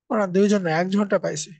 ওরা দুইজন না, একজনটা পাইছে।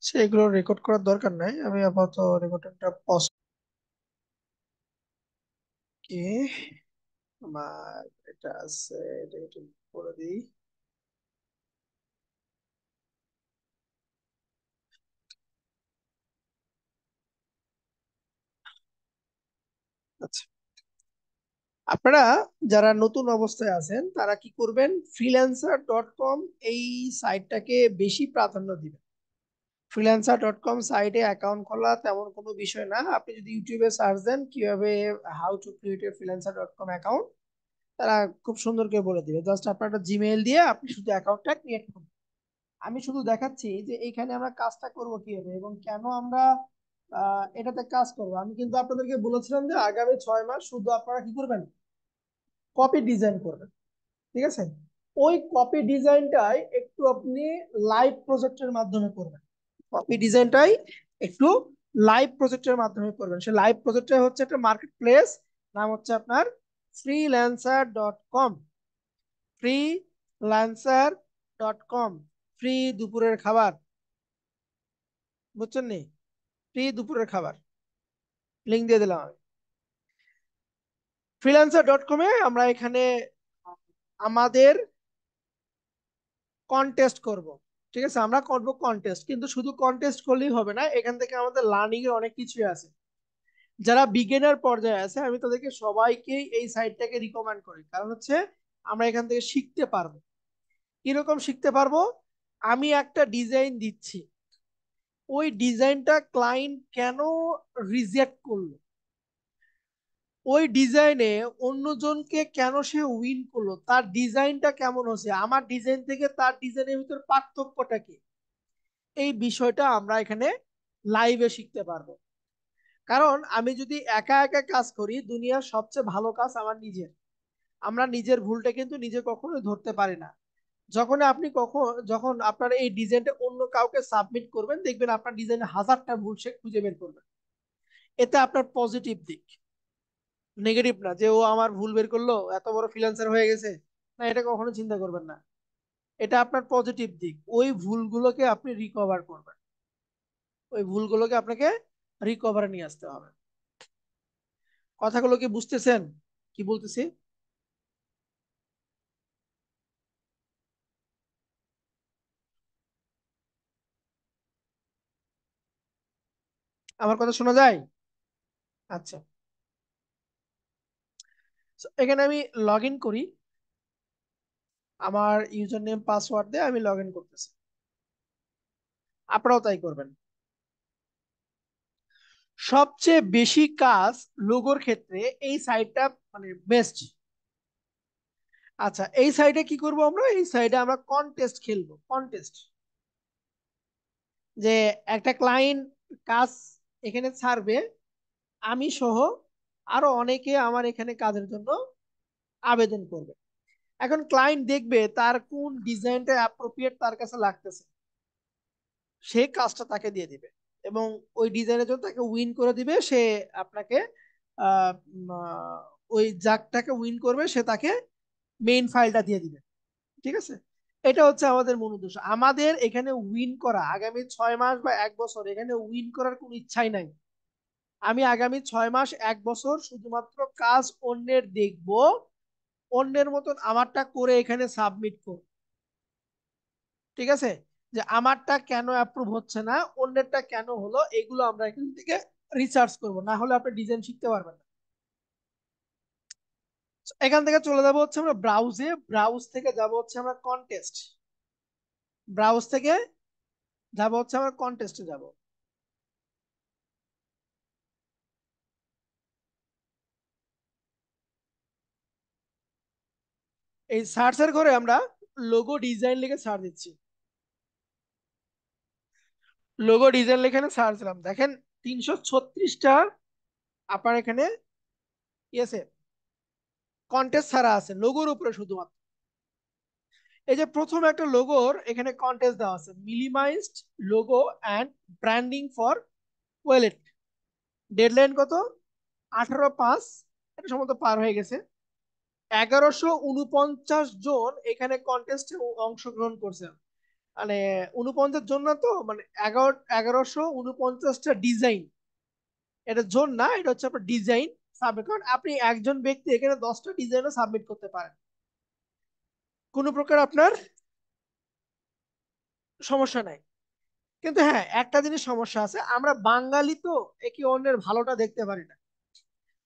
সেগুলো রেকর্ড করার দরকার নাই, আমি আপাতত রেকর্ডিংটা পজ কি আমার এটা আছে, এটা একটু করে দিই। আচ্ছা, আপনারা যারা নতুন অবস্থায় আছেন তারা কি করবেন, freelancer.com এই সাইটটাকে বেশি প্রাধান্য দিবেন। freelancer.com সাইটে অ্যাকাউন্ট খোলা তেমন কোনো বিষয় না। আপনি যদি ইউটিউবে সার্চ দেন কিভাবে how to create a freelancer.com account, তারা খুব সুন্দর করে বলে দিবে। জাস্ট আপনার একটা জিমেইল দিয়ে আপনি শুধু অ্যাকাউন্টটা ক্রিয়েট করুন। আমি শুধু দেখাচ্ছি যে এইখানে আমরা কাজটা করব কিভাবে এবং কেন আমরা এটাতে কাজ করব। আমি কিন্তু আপনাদেরকে বলেছিলাম যে আগামী 6 মাস শুধু আপনারা কি করবেন, কপি ডিজাইন করবেন। ঠিক আছে, ওই কপি ডিজাইনটাই একটু আপনি লাইভ প্রজেক্টের মাধ্যমে করবেন। কপি ডিজাইনটাই একটু লাইভ প্রজেক্টের মাধ্যমে করবেন। সে লাইভ প্রজেক্টটা হচ্ছে একটা মার্কেট প্লেস, নাম হচ্ছে আপনার freelancer.com। freelancer.com, ফ্রি দুপুরের খাবার, বুঝছেন নি? ফ্রি দুপুরের খাবার, লিঙ্ক দিয়ে দিলাম আমি। freelancer.com এ আমরা এখানে আমাদের কন্টেস্ট করব। ঠিক আছে, আমরা করব কন্টেস্ট, কিন্তু শুধু কন্টেস্ট করলেই হবে না, এখান থেকে আমাদের লার্নিং এর অনেক কিছুই আছে। যারা বিগিনার পর্যায়ে আছে আমি তাদেরকে সবাইকেই এই সাইটটাকে রিকমেন্ড করি, কারণ হচ্ছে আমরা এখান থেকে শিখতে পারবো। কিরকম শিখতে পারবো, আমি একটা ডিজাইন দিচ্ছি, ওই ডিজাইনটা ক্লায়েন্ট কেন রিজেক্ট করলো, ওই ডিজাইনে অন্যজনকে কেন সে উইন করলো, তার ডিজাইনটা কেমন হচ্ছে, আমার ডিজাইন থেকে তার ডিজাইনের ভিতর পার্থক্যটা কি, এই বিষয়টা আমরা এখানে লাইভে শিখতে পারবো। কারণ আমি যদি একা একা কাজ করি, দুনিয়ার সবচেয়ে ভালো কাজ আমার নিজের। আমরা নিজের ভুলটা কিন্তু নিজে কখনোই ধরতে পারি না। যখন আপনার এই ডিজাইনটা অন্য কাউকে সাবমিট করবেন, দেখবেন আপনার ডিজাইনে হাজারটা ভুল সে খুঁজে বের করবে। এতে আপনার পজিটিভ দিক, নেগেটিভ না যে ও আমার ভুল বের করলো এত বড় ফ্রিল্যান্সার হয়ে গেছে। না, এটা কখনো চিন্তা করবেন না। এটা আপনার পজিটিভ দিক, ওই ভুলগুলোকে আপনি রিকভার করবেন, ওই ভুলগুলোকে আপনাকে রিকভারে নিয়ে আসতে হবে। কথাগুলো কি বুঝতেছেন কি বলতেছি? আমার কথা শোনা যায়? আচ্ছা, so এখানে আমি লগ ইন করি, আমার ইউজার নেম পাসওয়ার্ড দিয়ে আমি লগ ইন করতেছি। আপনারাও তাই করবেন। সবচেয়ে বেশি কাজ লোগোর ক্ষেত্রে এই সাইটটা মানে বেস্ট। আচ্ছা, এই সাইটে কি করব, আমরা এই সাইটে আমরা কন্টেস্ট খেলবো। কন্টেস্ট যে একটা ক্লায়েন্ট কাজ এখানে ছাড়বে, আমি সহ আরো অনেকে আমার এখানে কাজের জন্য আবেদন করবে। এখন ক্লায়েন্ট দেখবে তার কোন ডিজাইনটা অ্যাপ্রোপ্রিয়েট তার কাছে লাগতেছে, সে কাজটা তাকে দিয়ে দিবে এবং ওই ডিজাইনের জন্য তাকে উইন করে দিবে। সে আপনাকে আহ, উম, আহ, ওই যাকটাকে উইন করবে সে তাকে মেইন ফাইলটা দিয়ে দিবে। ঠিক আছে, এটা হচ্ছে আমাদের মূল উদ্দেশ্য। আমাদের এখানে উইন করা, আগামী 6 মাস বা 1 বছর এখানে উইন করার কোনো ইচ্ছাই নাই। আমি আগামী 6 মাস 1 বছর শুধুমাত্র কাজ অন্যের দেখব, অন্যের মতন আমারটা করে এখানে সাবমিট করব। ঠিক আছে, যে আমারটা কেন অ্যাপ্রুভ হচ্ছে না, অন্যেরটা কেন হলো, এগুলো আমরা এখান থেকে রিসার্চ করব, না হলে আপনি ডিজাইন শিখতে পারবেন না। এখান থেকে চলে যাব হচ্ছে আমরা ব্রাউজে, ব্রাউজ থেকে যাব হচ্ছে আমরা কন্টেস্ট, ব্রাউজ থেকে যাব হচ্ছে আমরা কন্টেস্টে যাব। এই সার্চের ঘরে আমরা লোগো ডিজাইন লিখে সার্চ দিচ্ছি, লোগো ডিজাইন লিখে সার্চ দিলাম, দেখেন 336টা আপনার এখানে ইয়েছে কন্টেস্ট ছাড়া আছে লোগোর উপরে শুধুমাত্র। এই যে প্রথম একটা লোগোর এখানে কন্টেস্ট দেওয়া আছে, minimised logo and branding for wallet, deadline কত, 18/5, এটা সম্ভবত পার হয়ে গেছে। 1149 জন এখানে কন্টেস্টে অংশগ্রহণ করছে, মানে 49 জন না তো, মানে 1149টা ডিজাইন, এটা জোন না, এটা হচ্ছে আপনার ডিজাইন সাবমিট করেন। আপনি একজন ব্যক্তি এখানে 10টা ডিজাইনও সাবমিট করতে পারেন, কোনো প্রকার আপনার সমস্যা নাই। কিন্তু হ্যাঁ, একটা জিনিস সমস্যা আছে, আমরা বাঙালি তো একে অন্যের ভালোটা দেখতে পারি না।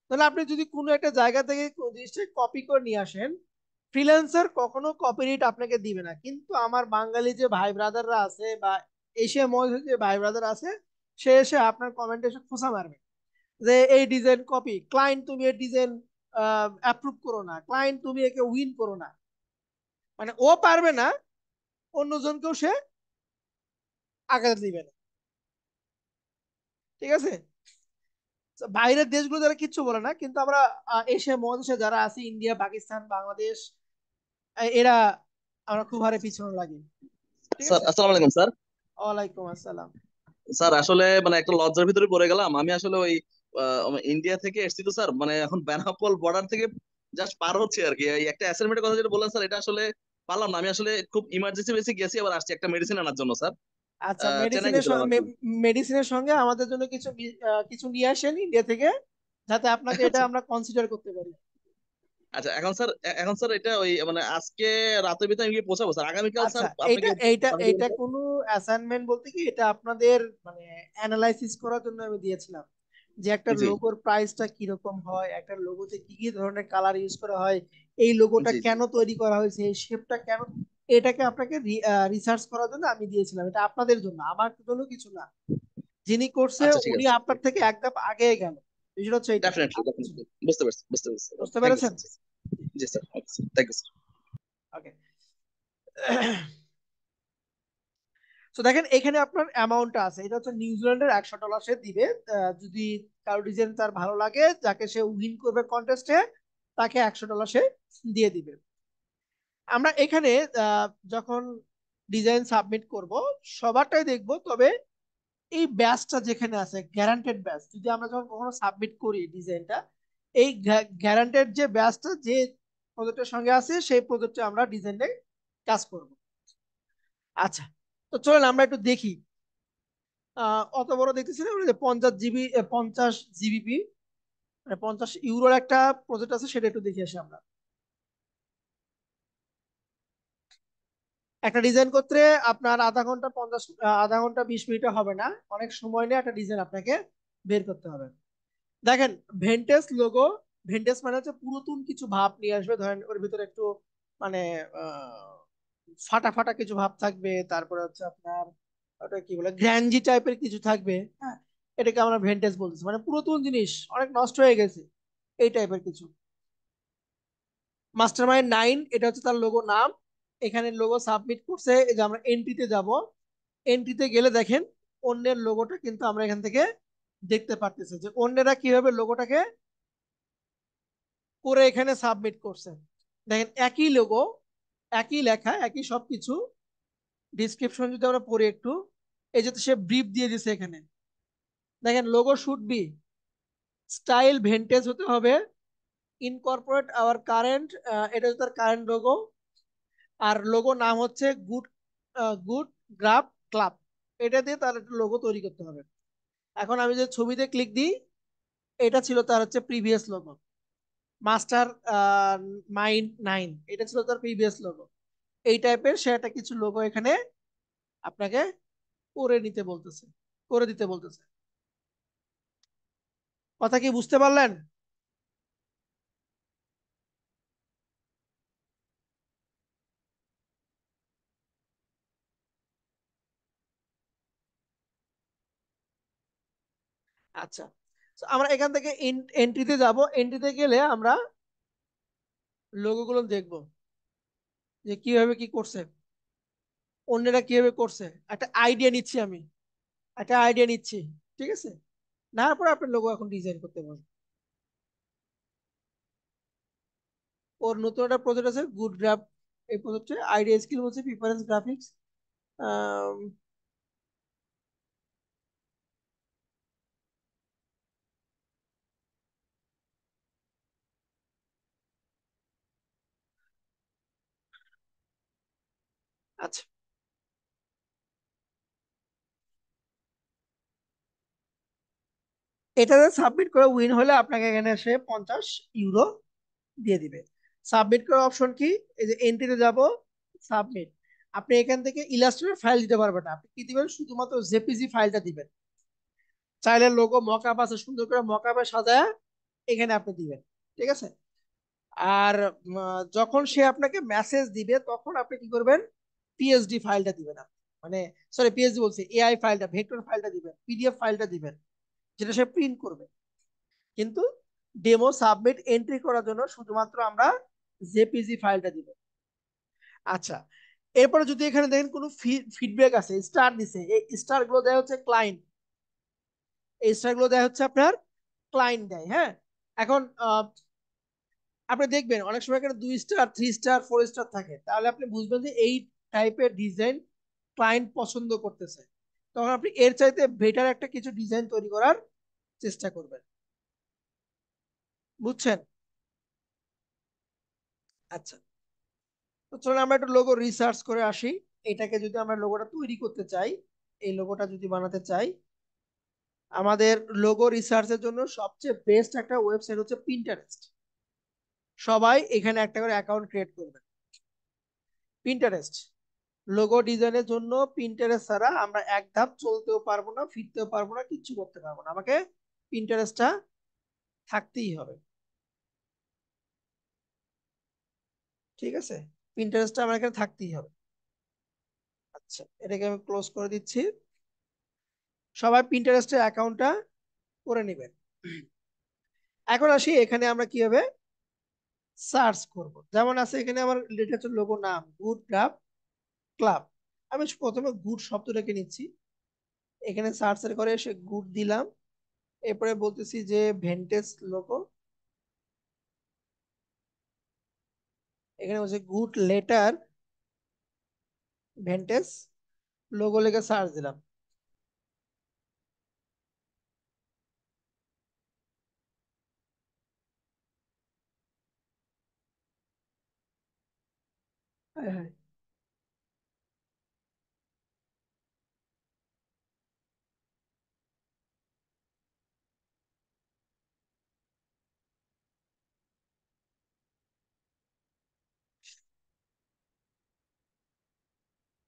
তাহলে আপনি যদি কোনো একটা জায়গা থেকে কোনো জিনিসটা কপি করে নিয়ে আসেন, ফ্রিল্যান্সার কখনো কপিরাইট আপনাকে দিবে না, কিন্তু আমার বাঙালি যে ভাই ব্রাদাররা আছে বা এশিয়া মহাদেশের যে ভাই ব্রাদার আছে, সে এসে আপনার কমেন্টে এসে খোঁচা মারবে যে এই ডিজাইন কপি, ক্লায়েন্ট তুমি এই ডিজাইন অ্যাপ্রুভ করো না, ক্লায়েন্ট তুমি একে উইন করো না। মানে ও পারবে না, অন্যজনকেও সে আঘাত দিবে না, ঠিক আছে। তো বাইরের দেশগুলো যারা কিচ্ছু বলে না, কিন্তু আমরা এশিয়া মহাদেশে যারা আছি, ইন্ডিয়া, পাকিস্তান, বাংলাদেশ, এরা আমরা খুব হারে পিছনে লাগি, ঠিক স্যার আছে। আসসালামু আলাইকুম স্যার। ওয়ালাইকুম আসসালাম। স্যার আসলে মানে একটা লজ্জার ভিতরে পড়ে গেলাম আমি আসলে ওই ইন্ডিয়া থেকে এসেছি তো স্যার, মানে এখন বেনাপোল বর্ডার থেকে জাস্ট পার হচ্ছে আর কি। এই একটা অ্যাসাইনমেন্টের কথা যেটা বললেন স্যার, এটা আসলে পারলাম না। আমি আসলে খুব ইমার্জেন্সি বেসে গেছি, আবার আসছি একটা মেডিসিন আনার জন্য স্যার। আচ্ছা, চেন্নাই মেডিসিনের গেছিলাম আর কি। মেডিসিনের সঙ্গে আমাদের জন্য কিছু কিছু নিয়ে আসেন ইন্ডিয়া থেকে, যাতে আপনাকে এটা আচ্ছা আমরা কনসিডার করতে পারি। আচ্ছা, এখন স্যার এটা ওই মানে আজকে রাতের ভিতরে আমি গিয়ে পৌঁছাবো স্যার, আগামীকাল আচ্ছা, স্যার এইটা আপনাকে এইটা পাঠিয়ে দেবেন এইটা স্যার। কোনো অ্যাসাইনমেন্ট বলতে কি, এটা আপনাদের মানে অ্যানালাইসিস করার জন্য আমি দিয়েছিলাম, যে একটা জি লোগোর প্রাইসটা কিরকম হয়, একটা লোগোতে কি কি ধরনের কালার ইউজ করা হয়, এই লোগোটা জি জি। কেন তৈরি করা হয়েছে, এই শেপটা কেন, এটাকে আপনাকে রিসার্চ করার জন্য আমি দিয়েছিলাম। এটা আপনাদের জন্য, আমার জন্য কিছু না। যিনি করছে আচ্ছা ঠিক উনি আছে। আপনার থেকে এক ধাপ আগে গেল, বিষয়টা হচ্ছে এইটা, ডেফিনেটলি আর কিছু ডেফিনেটলি না। বুঝতে পারছি বুঝতে পারছি স্যার। বুঝতে থ্যাংক ইউ পেরেছেন? স্যার। জি sir, thank you sir. Okay. তো দেখেন এখানে আপনার অ্যামাউন্টটা আছে, এটা হচ্ছে নিউজিল্যান্ডের $100 সে দিবে, যদি কারো ডিজাইন তার ভালো লাগে, যাকে সে উইন করবে কন্টেস্টে, তাকে $100 সে দিয়ে দিবে। আমরা এখানে যখন ডিজাইন সাবমিট করব, সবারটাই দেখব, তবে এই ব্যাচটা যেখানে আছে গ্যারান্টেড ব্যাচ, যদি আমরা যখন কখনো সাবমিট করি ডিজাইনটা, এই গ্যারান্টেড যে ব্যাচটা যে প্রজেক্টের সঙ্গে আছে, সেই প্রজেক্টে আমরা ডিজাইনে কাজ করব। আচ্ছা, তো চলেন আমরা একটু দেখি। অত বড় দেখতেছি না, ওই যে 50 জিবি, 50 জিবিপি, মানে 50 ইউরোর একটা প্রজেক্ট আছে, সেটা একটু দেখে আসি আমরা। একটা ডিজাইন করতে আপনার আধা ঘন্টা 20 মিনিটে হবে না, অনেক সময় নিয়ে একটা ডিজাইন আপনাকে বের করতে হবে। দেখেন, ভেন্টেজ লোগো, ভেন্টেজ মানে হচ্ছে পুরাতন কিছু ভাব নিয়ে আসবে, ধরেন ওর ভিতরে একটু মানে আহ, ফাটা ফাটা কিছু ভাব থাকবে, তারপরে হচ্ছে আপনার ওটা কি বলে গ্র্যান্ডি টাইপের কিছু থাকবে, হ্যাঁ, এটাকে আমরা ভেন্টেজ বলতেছি, মানে পুরাতন জিনিস অনেক নষ্ট হয়ে গেছে, এই টাইপের কিছু। মাস্টারমাইন্ড 9, এটা হচ্ছে তার লোগো নাম। এখানে লোগো সাবমিট করছে, এই যে আমরা এন্ট্রিতে যাব, এন্ট্রিতে গেলে দেখেন অন্যের লোগোটা কিন্তু আমরা এখান থেকে দেখতে পারতেছি, যে অন্যেরা কিভাবে লোগোটাকে করে এখানে সাবমিট করছে। দেখেন একই লোগো, একই লেখা, একই সবকিছু, ডিসক্রিপশন যদি আমরা পড়ি একটু, এই যে সে ব্রিফ দিয়ে দিছে এখানে, দেখেন লোগো শুড বি স্টাইল ভেন্টেজ হতে হবে, ইনকর্পোরেট আওয়ার কারেন্ট, এটা হচ্ছে তার কারেন্ট লোগো, আর লোগো নাম হচ্ছে গুড, গুড গ্রাফ ক্লাব, এটা দিয়ে তার একটা লোগো তৈরি করতে হবে। এখন আমি যে ছবিতে ক্লিক দিই, এটা ছিল তার হচ্ছে প্রিভিয়াস লোগো, মাস্টার মাইন্ড 9, এটা ছিল তার প্রিভিয়াস লোগো। এই টাইপের সে একটা কিছু লোগো এখানে আপনাকে করে নিতে বলতেছে, করে দিতে বলতেছে। কথা কি বুঝতে পারলেন? আচ্ছা, তো আমরা এখান থেকে এন্ট্রিতে যাব। এন্ট্রিতে গেলে আমরা লোগো গুলো দেখবো যে কিভাবে কি করছে, অন্যরা কিভাবে করছে। একটা আইডিয়া নিচ্ছি আমি, একটা আইডিয়া নিচ্ছি। ঠিক আছে, না পরে আপনার লোগো এখন ডিজাইন করতে পারবেন। ওর নতুন একটা প্রজেক্ট আছে গুড গ্রাফ। এই প্রজেক্টে আইডিয়া স্কিল হচ্ছে প্রিফারেন্স গ্রাফিক্স। আচ্ছা, এটাতে সাবমিট করে উইন হলে আপনাকে এখানে এসে 50 ইউরো দিয়ে দিবে। সাবমিট করার অপশন কি? এই যে এন্ট্রিতে যাব, সাবমিট। আপনি এখান থেকে ইলাস্ট্রেটর ফাইল দিতে পারবেন না, আপনি কি দিবেন, শুধুমাত্র জেপিজি ফাইলটা দিবেন। চাইলে লোগো মকআপ আছে, সুন্দর করে মকআপে সাজায় এখানে আপনি দিবেন। ঠিক আছে। আর যখন সে আপনাকে মেসেজ দিবে তখন আপনি কি করবেন, পিএসডি ফাইলটা দিবেন আপনি। মানে সরি, পিএসডি বলছি, এআই ফাইলটা, ভেক্টর ফাইলটা দিবেন, পিডিএফ ফাইলটা দিবেন, যেটা সে প্রিন্ট করবে। কিন্তু ডেমো সাবমিট এন্ট্রি করার জন্য শুধুমাত্র আমরা জেপিজি ফাইলটা দিব। আচ্ছা, এরপরে যদি এখানে দেখেন কোনো ফিডব্যাক আছে, স্টার দিছে, এই স্টার গুলো দেয় হচ্ছে ক্লায়েন্ট, এই স্টার গুলো দেয় হচ্ছে আপনার ক্লায়েন্ট দেয়। হ্যাঁ, এখন আপনি দেখবেন অনেক সময় এখানে 2 স্টার, 3 স্টার, 4 স্টার থাকে, তাহলে আপনি বুঝবেন যে এই টাইপের ডিজাইন ক্লায়েন্ট পছন্দ করতেছে। তখন আপনি এর চাইতে বেটার একটা কিছু ডিজাইন তৈরি করার চেষ্টা করবেন। বুঝছেন? আচ্ছা, তো চলুন আমরা একটু লোগো রিসার্চ করে আসি। এটাকে যদি আমরা লোগোটা তৈরি করতে চাই, এই লোগোটা যদি বানাতে চাই, আমাদের লোগো রিসার্চের জন্য সবচেয়ে বেস্ট একটা ওয়েবসাইট হচ্ছে পিন্টারেস্ট। সবাই এখানে একটা করে অ্যাকাউন্ট ক্রিয়েট করবে। পিন্টারেস্ট লোগো ডিজাইনের জন্য, পিন্টারেস্ট ছাড়া আমরা এক ধাপ চলতেও পারবো না, ফিরতেও পারবো না, কিচ্ছু করতে পারবো না। আমাকে পিন্টারেস্টটা থাকতেই হবে। ঠিক আছে, পিন্টারেস্টটা আমার এখানে থাকতেই হবে। আচ্ছা, এটাকে আমি ক্লোজ করে দিচ্ছি। সবাই পিন্টারেস্টের অ্যাকাউন্টটা করে নেবেন। এখন আসি এখানে আমরা কিভাবে সার্চ করব। যেমন আছে এখানে আমার লিটারেচার লোগো নাম গুড গ্রাফ ক্লাব। আমি প্রথমে গুড শব্দটাকে নিচ্ছি, এখানে সার্চের করে এসে গুড দিলাম। এরপরে বলতেছি যে ভেন্টেজ লোগো, এখানে হচ্ছে গুড লেটার ভেন্টেজ লোগো লিখে সার্চ দিলাম। হ্যাঁ, হ্যাঁ।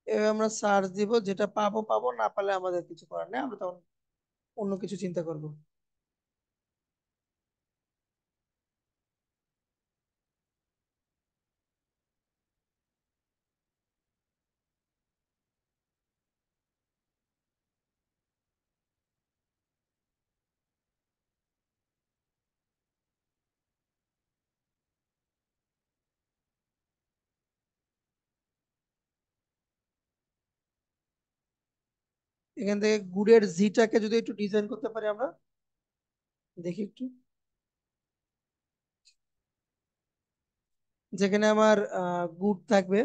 এভাবে আমরা সার্চ দিব, যেটা পাবো পাবো, না পালে আমাদের কিছু করার নেই, আমরা তখন অন্য কিছু চিন্তা করব। এখান থেকে গুডের জিটাকে যদি একটু ডিজাইন করতে পারি আমরা, দেখি একটু, যেখানে আমার গুড থাকবে।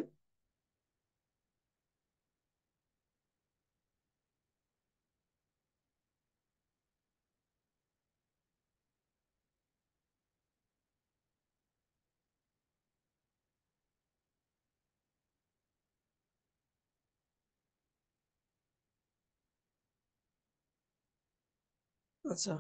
আচ্ছা,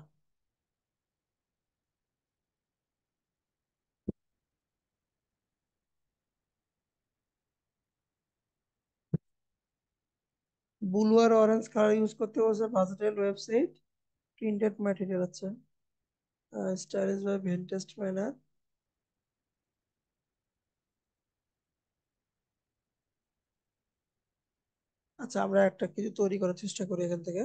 ব্লু আর অরেঞ্জ কালার ইউজ করতে বলছে, ভার্সেটাইল ওয়েবসাইট, প্রিন্টেড ম্যাটেরিয়াল। আচ্ছা, স্টাইলিশ বাই ভিনটেজ ম্যানার। আচ্ছা, আমরা একটা কিছু তৈরি করার চেষ্টা করি এখান থেকে।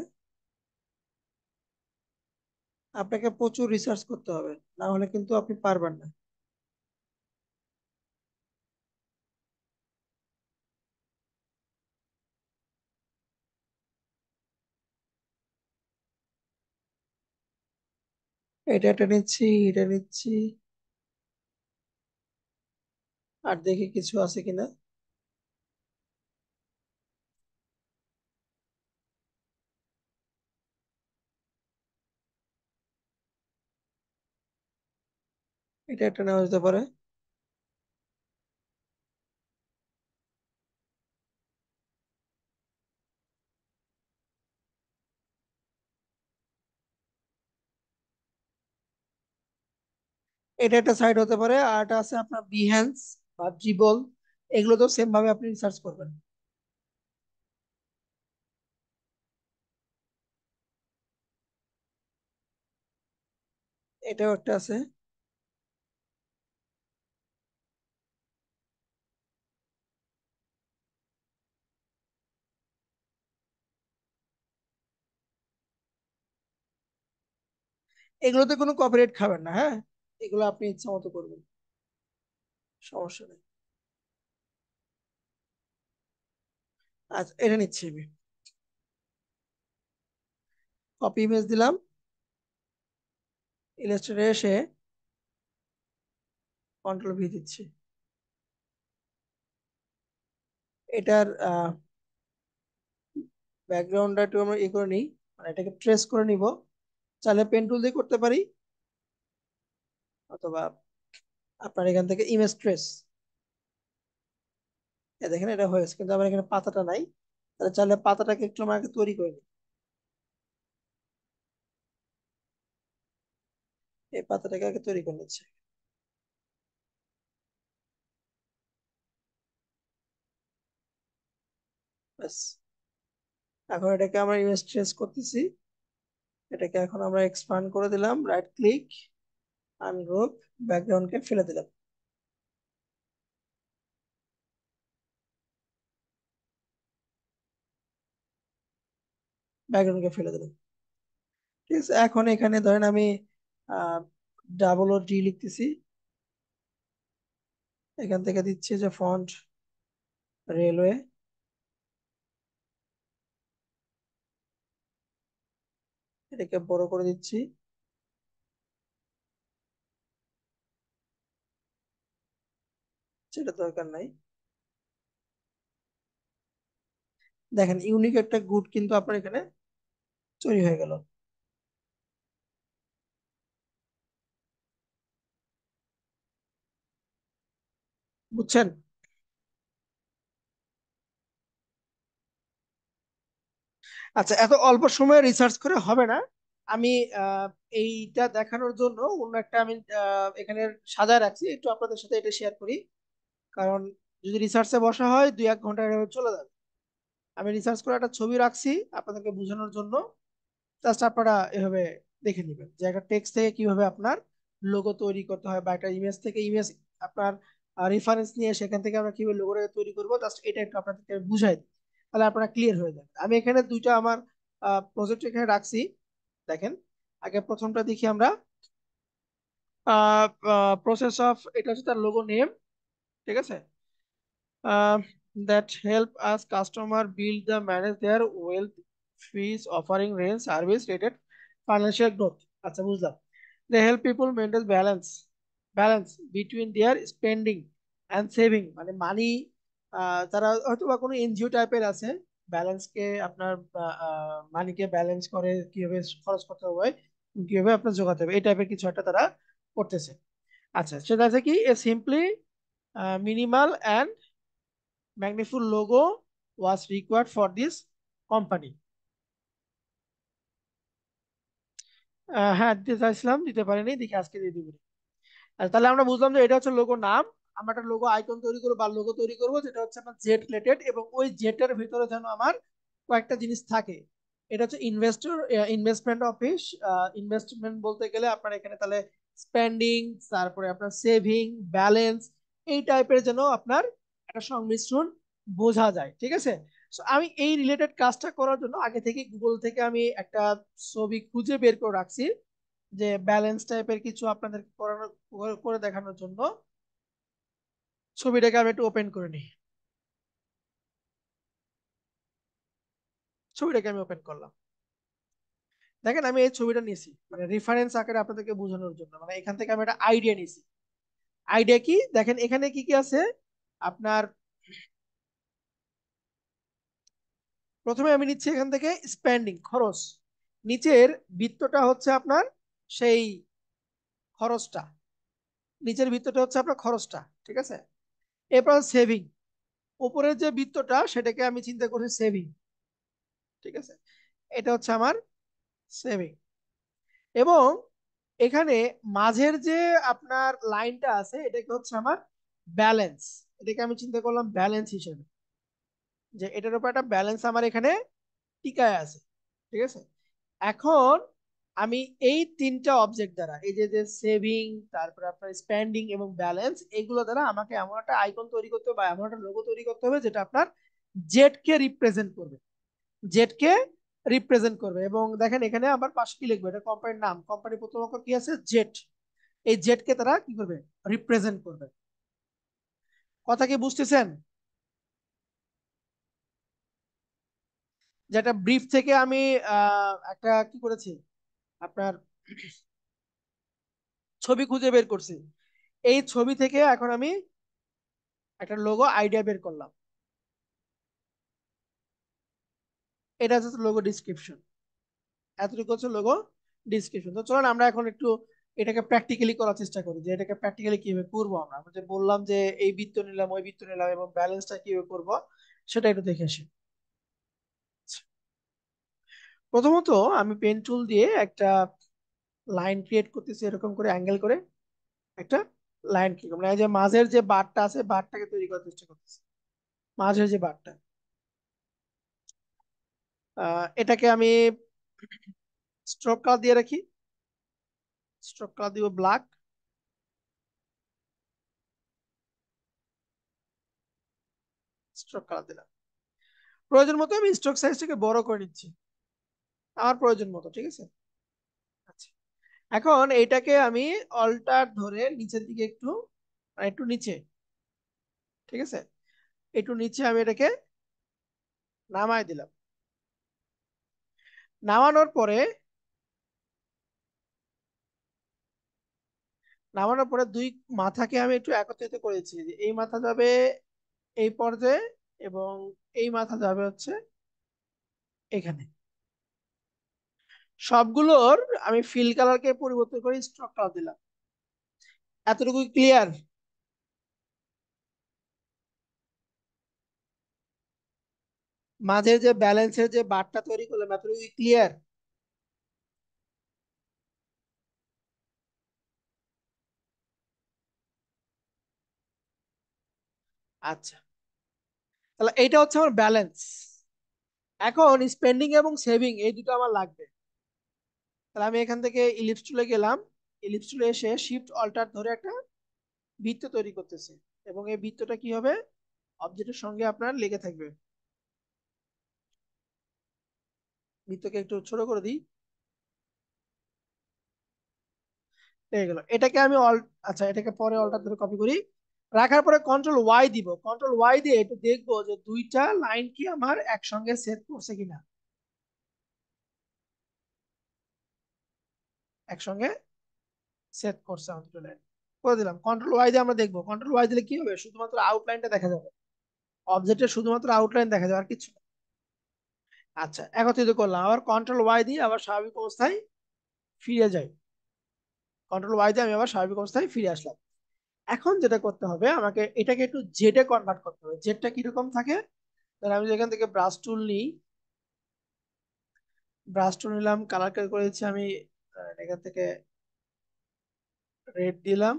আপনাকে প্রচুর রিসার্চ করতে হবে, না হলে কিন্তু আপনি পারবেন না। এটা একটা নিচ্ছি, এটা নিচ্ছি, আর দেখি কিছু আছে কিনা। এটা একটা নেওয়া যেতে পারে। এটা একটা সাইট হতে পারে, আর এটা আছে আপনার বিহ্যান্স বা জিবল। এগুলো তো সেম ভাবে আপনি রিসার্চ করবেন। এটাও একটা আছে। এগুলোতে কোনো কপিরাইট খাবেন না, হ্যাঁ। এগুলো আপনি ইচ্ছা মতো করবেন, সমস্যা নেই। আচ্ছা, এটা নিচ্ছি আমি। কপি ইমেজ দিলাম, ইলাস্ট্রেটরে এসে কন্ট্রোল ভি দিচ্ছি। এটার ব্যাকগ্রাউন্ডটা একটু আমরা ই করে নিই, মানে এটাকে ট্রেস করে নিব। চাইলে পেন টুল দিয়ে করতে পারি, অথবা আপনার এখান থেকে ইমেজ ট্রেস। দেখেন এটা হয়েছে, কিন্তু আমার এখানে পাতাটা নাই। তাহলে চাইলে পাতাটাকে একটু আমাকে তৈরি করে নিই। এই পাতাটাকে আগে তৈরি করে নিচ্ছে। ব্যাস, এখন এটাকে আমরা ইমেজ ট্রেস করতেছি। এটাকে এখন আমরা এক্সপান্ড করে দিলাম, রাইট ক্লিক, আনগ্রুপ, ব্যাকগ্রাউন্ডকে ফেলে দিলাম। ব্যাকগ্রাউন্ডকে ফেলে দিলাম। ঠিক আছে, এখন এখানে ধরেন আমি ডাবল ও ডি লিখতেছি। এখান থেকে দিচ্ছি যে ফন্ট রেলওয়ে। এটাকে বড় করে দিচ্ছি। সেটা দরকার নাই। দেখেন ইউনিক একটা গুড কিন্তু আপনার এখানে তৈরি হয়ে গেল, বুঝছেন? আচ্ছা, এত অল্প সময়ে রিসার্চ করে হবে না। আমি আহ, এইটা দেখানোর জন্য অন্য একটা আমি এখানে সাজায় রাখছি, একটু আপনাদের সাথে এটা শেয়ার করি। কারণ যদি রিসার্চে বসা হয় 2-1 ঘন্টা এভাবে চলে যাবে। আমি রিসার্চ করে একটা ছবি রাখছি আপনাদেরকে বোঝানোর জন্য। জাস্ট আপনারা এভাবে দেখে নেবেন যে একটা টেক্সট থেকে কিভাবে আপনার লোগো তৈরি করতে হয়, বা একটা ইমেজ থেকে ইমেজ আপনার রেফারেন্স নিয়ে সেখান থেকে আমরা কিভাবে লোগোটা তৈরি করবো, জাস্ট এটা একটু আপনাদেরকে আমি বুঝাই দিই। তাহলে আপনারা ক্লিয়ার হয়ে যাবে। আমি এখানে দুইটা আমার প্রজেক্ট এখানে রাখছি। দেখেন, আগে প্রথমটা দেখি আমরা। প্রসেস অফ, এটা হচ্ছে তার লোগো নেম। ঠিক আছে, uh, that help us customer build the manage their wealth fees offering range service rated financial growth। আচ্ছা, বুঝলাম। they help people maintain balance between their spending and saving, মানে মানি। তারা হয়তো বা কোনো এনজিও টাইপের আছে, ব্যালেন্সকে আপনার মানিকে ব্যালেন্স করে কিভাবে খরচ করতে হবে, কিভাবে আপনার জোগাতে হবে, এই টাইপের কিছু একটা তারা করতেছে। আচ্ছা, সেটা আছে কি, a simply minimal and magnificent logo was required for this company. হ্যাঁ, দিতে চাইছিলাম, দিতে পারিনি, দেখি আজকে দিয়ে দিব। আচ্ছা, তাহলে আমরা বুঝলাম যে এটা হচ্ছে লোগো নাম। আমরা একটা লোগো আইকন তৈরি করবো বা লোগো তৈরি করবো, যেটা হচ্ছে আমার জেট রিলেটেড, এবং ওই জেটের ভিতরে যেন আমার কয়েকটা জিনিস থাকে। এটা হচ্ছে ইনভেস্টমেন্ট অফিস। ইনভেস্টমেন্ট বলতে গেলে আপনার এখানে তাহলে স্পেন্ডিং, তারপরে আপনার সেভিং, ব্যালেন্স, এই টাইপের যেন আপনার একটা সংমিশ্রণ বোঝা যায়, ঠিক আছে। So, আমি এই রিলেটেড কাজটা করার জন্য আগে থেকে গুগল থেকে আমি একটা ছবি খুঁজে বের করে রাখছি, যে ব্যালেন্স টাইপের কিছু আপনাদের করে দেখানোর জন্য। ছবিটাকে আমি একটু ওপেন করে নিই। ছবিটাকে আমি ওপেন করলাম। দেখেন আমি এই ছবিটা নিয়েছি মানে রেফারেন্স আকারে আপনাদেরকে বোঝানোর জন্য, মানে এখান থেকে আমি একটা আইডিয়া নিয়েছি। আইডিয়া কি দেখেন, এখানে কি কি আছে আপনার। প্রথমে আমি নিচ্ছি এখান থেকে স্পেন্ডিং, খরচ। নিচের বৃত্তটা হচ্ছে আপনার সেই খরচটা, নিচের বৃত্তটা হচ্ছে আপনার খরচটা, ঠিক আছে। এরপর সেভিং, উপরের যে বৃত্তটা সেটাকে আমি চিন্তা করছি সেভিং, ঠিক আছে। এটা হচ্ছে আমার সেভিং। এবং এখানে মাঝের যে আপনার লাইনটা আছে এটাকে হচ্ছে আমার ব্যালেন্স। এটাকে আমি চিন্তা করলাম ব্যালেন্স হিসেবে, যে এটার উপর একটা ব্যালেন্স আমার এখানে টিকায় আছে, ঠিক আছে। এখন আমি এই তিনটা অবজেক্ট দ্বারা, এই যে যে সেভিং, তারপরে আপনার স্পেন্ডিং এবং ব্যালেন্স, এগুলো দ্বারা আমাকে এমন একটা আইকন তৈরি করতে হবে বা এমন একটা লোগো তৈরি করতে হবে যেটা আপনার জেড কে রিপ্রেজেন্ট করবে, জেড কে রিপ্রেজেন্ট করবে। এবং দেখেন এখানে আবার পাশে কি লিখবে, এটা কোম্পানির নাম, কোম্পানির প্রথম অক্ষর কি আছে, জেড। এই জেড কে তারা কি করবে, রিপ্রেজেন্ট করবে। কথা কি বুঝতেছেন? যেটা ব্রিফ থেকে আমি একটা কি করেছি আপনার ছবি খুঁজে বের করছি। এই ছবি থেকে এখন আমি একটা লোগো আইডিয়া বের করলাম। এটা হচ্ছে লোগো ডিসক্রিপশন। এতটুকু হচ্ছে লোগো ডিসক্রিপশন। তো চলুন আমরা এখন একটু এটাকে প্র্যাকটিক্যালি করার চেষ্টা করি, যে এটাকে প্র্যাকটিক্যালি কিভাবে করবো। আমরা যে বললাম যে এই বৃত্ত নিলাম, ওই বৃত্ত নিলাম, এবং ব্যালেন্সটা কিভাবে করব সেটা একটু দেখে আসি। প্রথমত আমি পেন টুল দিয়ে একটা লাইন ক্রিয়েট করতেছি, এরকম করে অ্যাঙ্গেল করে একটা লাইন ক্রিয়েট, মানে এই যে মাঝের যে বারটা আছে বারটাকে তৈরি করার চেষ্টা করতেছি, মাঝের যে বারটা। এটাকে আমি স্ট্রোক কালার দিয়ে রাখি, স্ট্রোক কালার দিব ব্ল্যাক। স্ট্রোক কালার দিলাম। প্রয়োজন মতো আমি স্ট্রোক সাইজটাকে বড় করে নিচ্ছি আমার প্রয়োজন মতো, ঠিক আছে। আচ্ছা, এখন এইটাকে আমি অল্টার ধরে নিচের দিকে একটু, মানে একটু নিচে, ঠিক আছে, একটু নিচে আমি এটাকে নামায় দিলাম। নামানোর পরে, নামানোর পরে দুই মাথাকে আমি একটু একত্রিত করেছি, যে এই মাথা যাবে এই পর্যায়ে এবং এই মাথা যাবে হচ্ছে এখানে। সবগুলোর আমি ফিল কালারকে পরিবর্তন করে স্ট্রোক কালার দিলাম। এতটুকু ক্লিয়ার? মাঝে যে ব্যালেন্সের যে বারটা তৈরি করলাম এতটুকু ক্লিয়ার? আচ্ছা, তাহলে এইটা হচ্ছে আমার ব্যালেন্স। এখন স্পেন্ডিং এবং সেভিং এই দুটো আমার লাগবে। তাহলে আমি এখান থেকে ইলিপস টুলে গেলাম, ইলিপস টুলে এসে শিফট অল্টার ধরে একটা বৃত্ত তৈরি করতেছে, এবং এই বৃত্তটা কি হবে, অবজেক্টের সঙ্গে আপনার লেগে থাকবে। বৃত্তকে একটু ছোট করে দিই, হয়ে গেল। এটাকে আমি আচ্ছা, এটাকে পরে অল্টার ধরে কপি করি, রাখার পরে কন্ট্রোল ওয়াই দিব। কন্ট্রোল ওয়াই দিয়ে একটু দেখবো যে দুইটা লাইন কি আমার একসঙ্গে সেট করছে কিনা, একসঙ্গে সেট করছে আমার দুটো লাইন। করে দিলাম, কন্ট্রোল ওয়াই দিয়ে আমরা দেখবো। কন্ট্রোল ওয়াই দিলে কি হবে, শুধুমাত্র আউটলাইনটা দেখা যাবে, অবজেক্টের শুধুমাত্র আউটলাইন দেখা যাবে, আর কিছু না। আচ্ছা, একত্রিত করলাম, আবার কন্ট্রোল ওয়াই দিয়ে আবার স্বাভাবিক অবস্থায় ফিরে যাই। কন্ট্রোল ওয়াই দিয়ে আমি আবার স্বাভাবিক অবস্থায় ফিরে আসলাম। এখন যেটা করতে হবে, আমাকে এটাকে একটু জেডে কনভার্ট করতে হবে। জেডটা কিরকম থাকে, তাহলে আমি যেখান থেকে ব্রাশ টুল নিই, ব্রাশ টুল নিলাম, কালার করেছি আমি, এখান থেকে রেড দিলাম,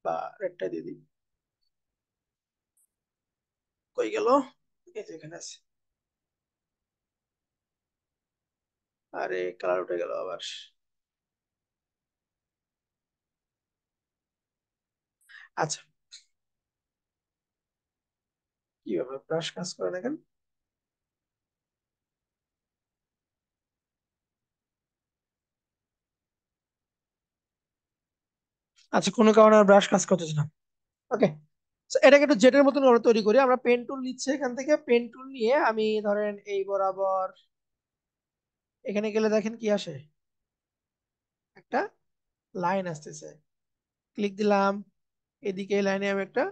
বা রেডটা দিয়ে দিই, কই গেল? এই যে এখানে আছে। আরে কালার উঠে গেল আবার। আচ্ছা, কি ব্যাপার, ব্রাশ কাজ করে না কেন? আচ্ছা, কোনো কারণে ব্রাশ কাজ করতেছে না। ওকে, এটাকে একটু জেটের মতন করে তৈরি করি আমরা। পেন টুল নিচ্ছে, এখান থেকে পেন টুল নিয়ে আমি ধরেন এই বরাবর এখানে গেলে দেখেন কি আসে, একটা লাইন আসতেছে। ক্লিক দিলাম, এদিকে এই লাইনে আমি একটা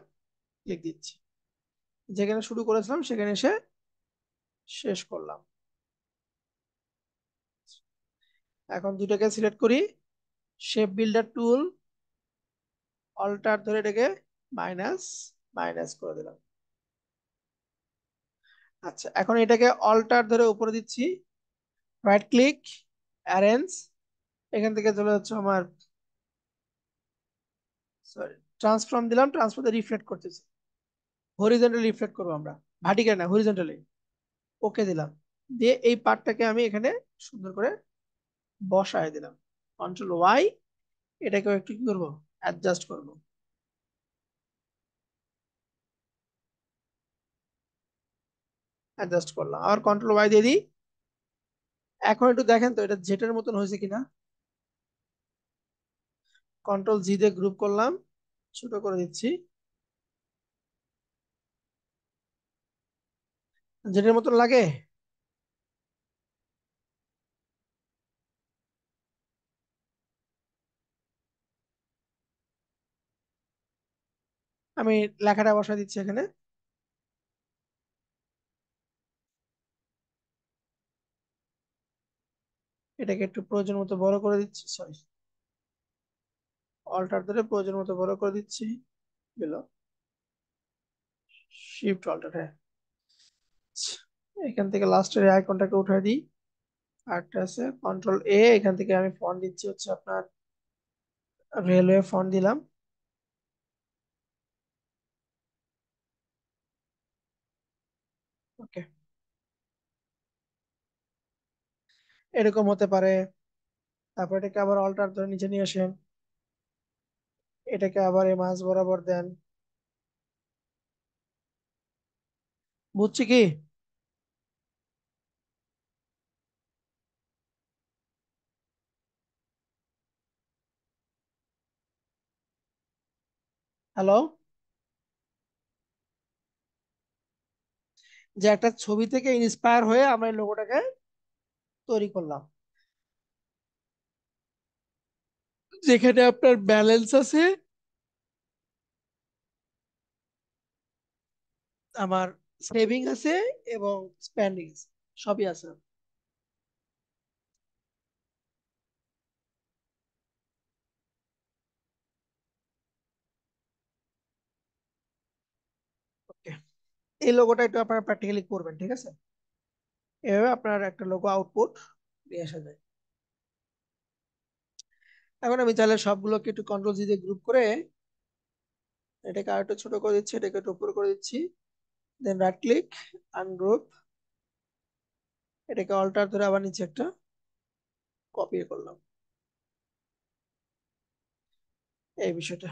ক্লিক দিচ্ছি, যেখানে শুরু করেছিলাম সেখানে এসে শেষ করলাম। এখন দুটাকে সিলেক্ট করি, শেপ বিল্ডার টুল, অল্টার ধরে এটাকে মাইনাস মাইনাস করে দিলাম। আচ্ছা, এখন এটাকে অল্টার ধরে উপরে দিচ্ছি, রাইট ক্লিক, অ্যারেঞ্জ, এখান থেকে চলে যাচ্ছে আমার, সরি, ট্রান্সফর্ম দিলাম, ট্রান্সফর্মে রিফ্লেক্ট করতেছি, হরিজন্টালি রিফ্লেক্ট করবো আমরা, ভার্টিক্যাল না, হরিজন্টালি। ওকে দিলাম, দিয়ে এই পার্টটাকে আমি এখানে সুন্দর করে বসায় দিলাম। কন্ট্রোল ওয়াই, এটাকেও একটু কি করবো, অ্যাডজাস্ট করবো, অ্যাডজাস্ট করলাম, আর কন্ট্রোল ওয়াই দিয়ে দিই। এখন একটু দেখেন তো এটা জেটের মতন হয়েছে কিনা। কন্ট্রোল জি দিয়ে গ্রুপ করলাম, ছোট করে দিচ্ছি, জেটের মতন লাগে। আমি লেখাটা বসায় দিচ্ছি এখানে, এটাকে একটু প্রয়োজন মতো বড় করে দিচ্ছি, সরি, অল্টার ধরে প্রয়োজন মতো বড় করে দিচ্ছি, গেল, শিফট অল্টার, হ্যাঁ। এখান থেকে লাস্টের আইকনটাকে উঠাই দিই, আরেকটা আছে কন্ট্রোল এ, এখান থেকে আমি ফন্ট দিচ্ছি হচ্ছে আপনার রেলওয়ে ফন্ট দিলাম। ওকে, এরকম হতে পারে। তারপর এটাকে আবার অল্টার ধরে নিচে নিয়ে আসেন, এটাকে আবার এই মাঝ বরাবর দেন, বুঝছি কি? হ্যালো, যে একটা ছবি থেকে ইন্সপায়ার হয়ে আমরা এই লোগোটাকে তৈরি করলাম, যেখানে আপনার ব্যালেন্স আছে, আমার সেভিং আছে, এবং স্পেন্ডিং সবই আছে। ওকে, এই লোগোটা একটু আপনারা প্র্যাকটিক্যালি করবেন, ঠিক আছে? এভাবে আপনার একটা লোগো আউটপুট নিয়ে আসা যায়। এখন আমি চাইলে সবগুলোকে একটু কন্ট্রোল জি দিয়ে গ্রুপ করে এটাকে আর একটু ছোট করে দিচ্ছি, এটাকে একটু উপর করে দিচ্ছি, দেন রাইট ক্লিক, আনগ্রুপ, এটাকে অল্টার ধরে আবার নিচে একটা কপি করলাম, এই বিষয়টা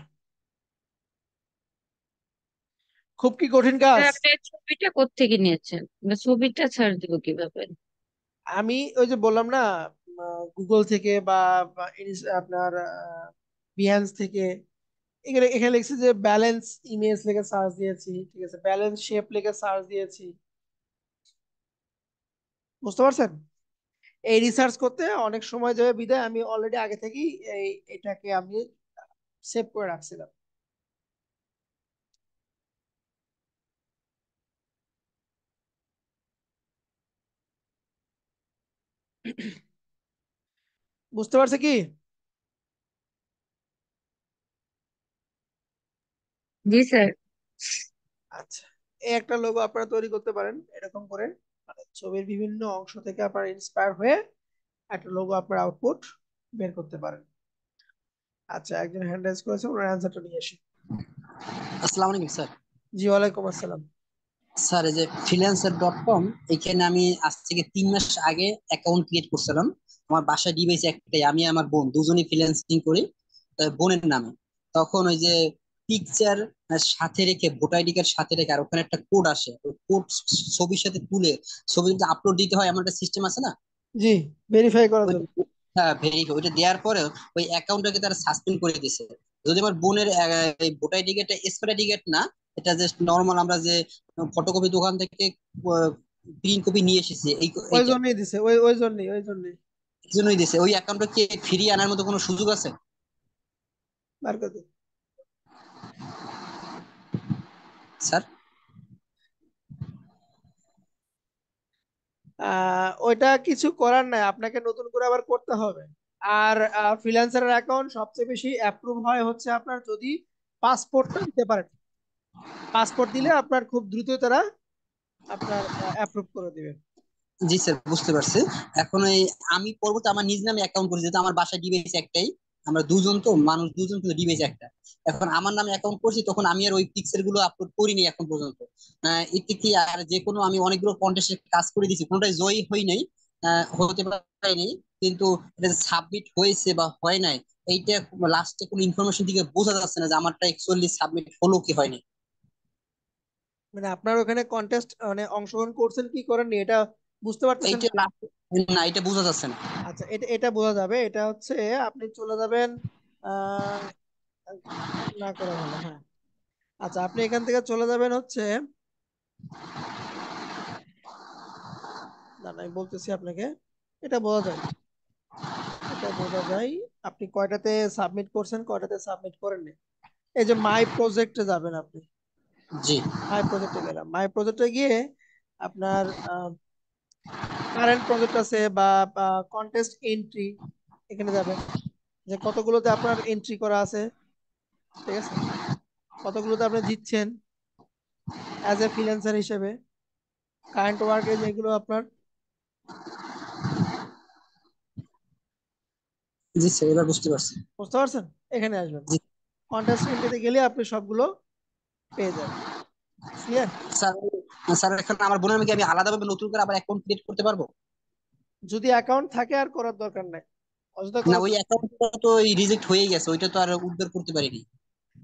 খুব কি কঠিন কাজ? স্যার, আপনি এই ছবিটা কোত্থেকে নিয়েছেন বা ছবিটা ছাড় দিব কিভাবে? আমি ওই যে বললাম না, গুগল থেকে বা আপনার বিহান্স থেকে, এখানে এখানে লিখছি যে ব্যালেন্স ইমেজ লিখে সার্চ দিয়েছি, ঠিক আছে, ব্যালেন্স শেপ লিখে সার্চ দিয়েছি, বুঝতে পারছেন? এই রিসার্চ করতে অনেক সময় যাবে, বিধায় আমি অলরেডি আগে থেকেই এটাকে আমি সেভ করে রাখছিলাম। বুঝতে পারছে কি? জি স্যার। আচ্ছা, এই একটা লোগো আপনারা তৈরি করতে পারেন এরকম করে, মানে ছবির বিভিন্ন অংশ থেকে আপনারা ইন্সপায়ার হয়ে একটা লোগো আপনার আউটপুট বের করতে পারেন। আচ্ছা, একজন হ্যান্ড রাইজ করেছে, ওনার অ্যান্সারটা নিয়ে আসি। আসসালামু আলাইকুম স্যার। জি, ওয়ালাইকুম আসসালাম। স্যার এই যে freelancer.com, এখানে আমি আজ থেকে 3 মাস আগে অ্যাকাউন্ট ক্রিয়েট করছিলাম। আমার বাসায় ডিভাইস একটাই, আমি আর আমার বোন দুজনই ফ্রিল্যান্সিং করি বোনের নামে। তখন ওই যে পিকচার সাথে রেখে, ভোটার আইডি কার্ড সাথে রেখে, আর ওখানে একটা কোড আসে, ওই কোড ছবির সাথে তুলে ছবি যদি আপলোড দিতে হয়, এমন একটা সিস্টেম আছে না? জি, ভেরিফাই করার ওই, জন্য। হ্যাঁ ভেরিফাই, ওইটা দেওয়ার পরে ওই অ্যাকাউন্টটাকে তারা সাসপেন্ড করে দিয়েছে। যদি আমার বোনের এই ভোটার আইডি কার্ডটা স্পট আইডি কার্ড না, এটা জাস্ট নর্মাল আমরা যে ফটোকপি দোকান থেকে প্রিন্ট কপি নিয়ে এসেছি, ওই এইটা জন্যই দিছে, ওই জন্যই এই জন্যই দিয়েছে। ওই অ্যাকাউন্টটা কি ফিরিয়ে আনার মতো কোনো সুযোগ আছে? বার করে দিন। স্যার ওইটা কিছু করার নাই, আপনাকে নতুন করে আবার করতে হবে। আর ফ্রিল্যান্সারের অ্যাকাউন্ট সবচেয়ে বেশি অ্যাপ্রুভ হয় হচ্ছে আপনার যদি পাসপোর্টটা দিতে পারেন। পাসপোর্ট দিলে আপনার খুব দ্রুত তারা আপনার অ্যাপ্রুভ করে দিবে। জি স্যার, বুঝতে পারছি। এখন এই আমি পরবর্তী আমার নিজ নামে অ্যাকাউন্ট করেছি, যেহেতু আমার বাসায় ডিভাইস একটাই, আমরা দুজন তো মানুষ, দুজন কিন্তু ডিভাইস একটা। এখন আমার নামে অ্যাকাউন্ট করছি, তখন আমি আর ওই পিক্সেল গুলো আপলোড করিনি এখন পর্যন্ত। এতে কি আর যে কোনো, আমি অনেকগুলো কন্টেস্টে কাজ করে দিয়েছি, কোনোটাই জয়ী হই নাই, হতে পারিনি। কিন্তু এটা সাবমিট হয়েছে বা হয় নাই, এইটা লাস্টে কোনো ইনফরমেশন দিকে বোঝা যাচ্ছে না যে আমারটা অ্যাকচুয়ালি সাবমিট হলো কি হয়নি। মানে আপনার ওখানে কন্টেস্ট মানে অংশগ্রহণ করছেন কি করেননি এটা বুঝতে পারতেছেন এইটা না? লাস্ট, না এটা বোঝা যাচ্ছে না। আচ্ছা, এটা এটা বোঝা যাবে। এটা হচ্ছে আপনি চলে যাবেন, আহ না করা ভালো, হ্যাঁ। আচ্ছা, আপনি এখান থেকে চলে যাবেন হচ্ছে, না না, আমি বলতেছি আপনাকে, এটা বোঝা যায়, এটা বোঝা যায় আপনি কয়টাতে সাবমিট করছেন, কয়টাতে সাবমিট করেননি। এই যে মাই প্রজেক্টে যাবেন আপনি। জি মাই প্রজেক্টে গেলাম, মাই প্রজেক্টে গিয়ে আপনার কারেন্ট প্রজেক্ট আছে বা কন্টেস্ট এন্ট্রি, এখানে যাবেন যে কতগুলোতে আপনার এন্ট্রি করা আছে, ঠিক আছে, কতগুলোতে আপনি জিতছেন অ্যাজ এ ফ্রিল্যান্সার হিসেবে, কারেন্ট ওয়ার্কে যেগুলো আপনার। জি স্যার, এবার বুঝতে পারছি। বুঝতে পারছেন? এখানে আসবেন, জি কন্টেস্ট এন্ট্রিতে গেলে আপনি সবগুলো পেয়ে যাবেন। ক্লিয়ার? স্যার। স্যার এখন আমার বোনের নামে কি আমি আলাদাভাবে নতুন করে আবার অ্যাকাউন্ট ক্রিয়েট করতে পারবো? যদি অ্যাকাউন্ট থাকে আর করার দরকার নাই, অযথা না, করার ওই দরকার নেই। অ্যাকাউন্টটা তো রিজেক্ট হয়ে গেছে, ওইটা তো আর উদ্ধার করতে পারিনি।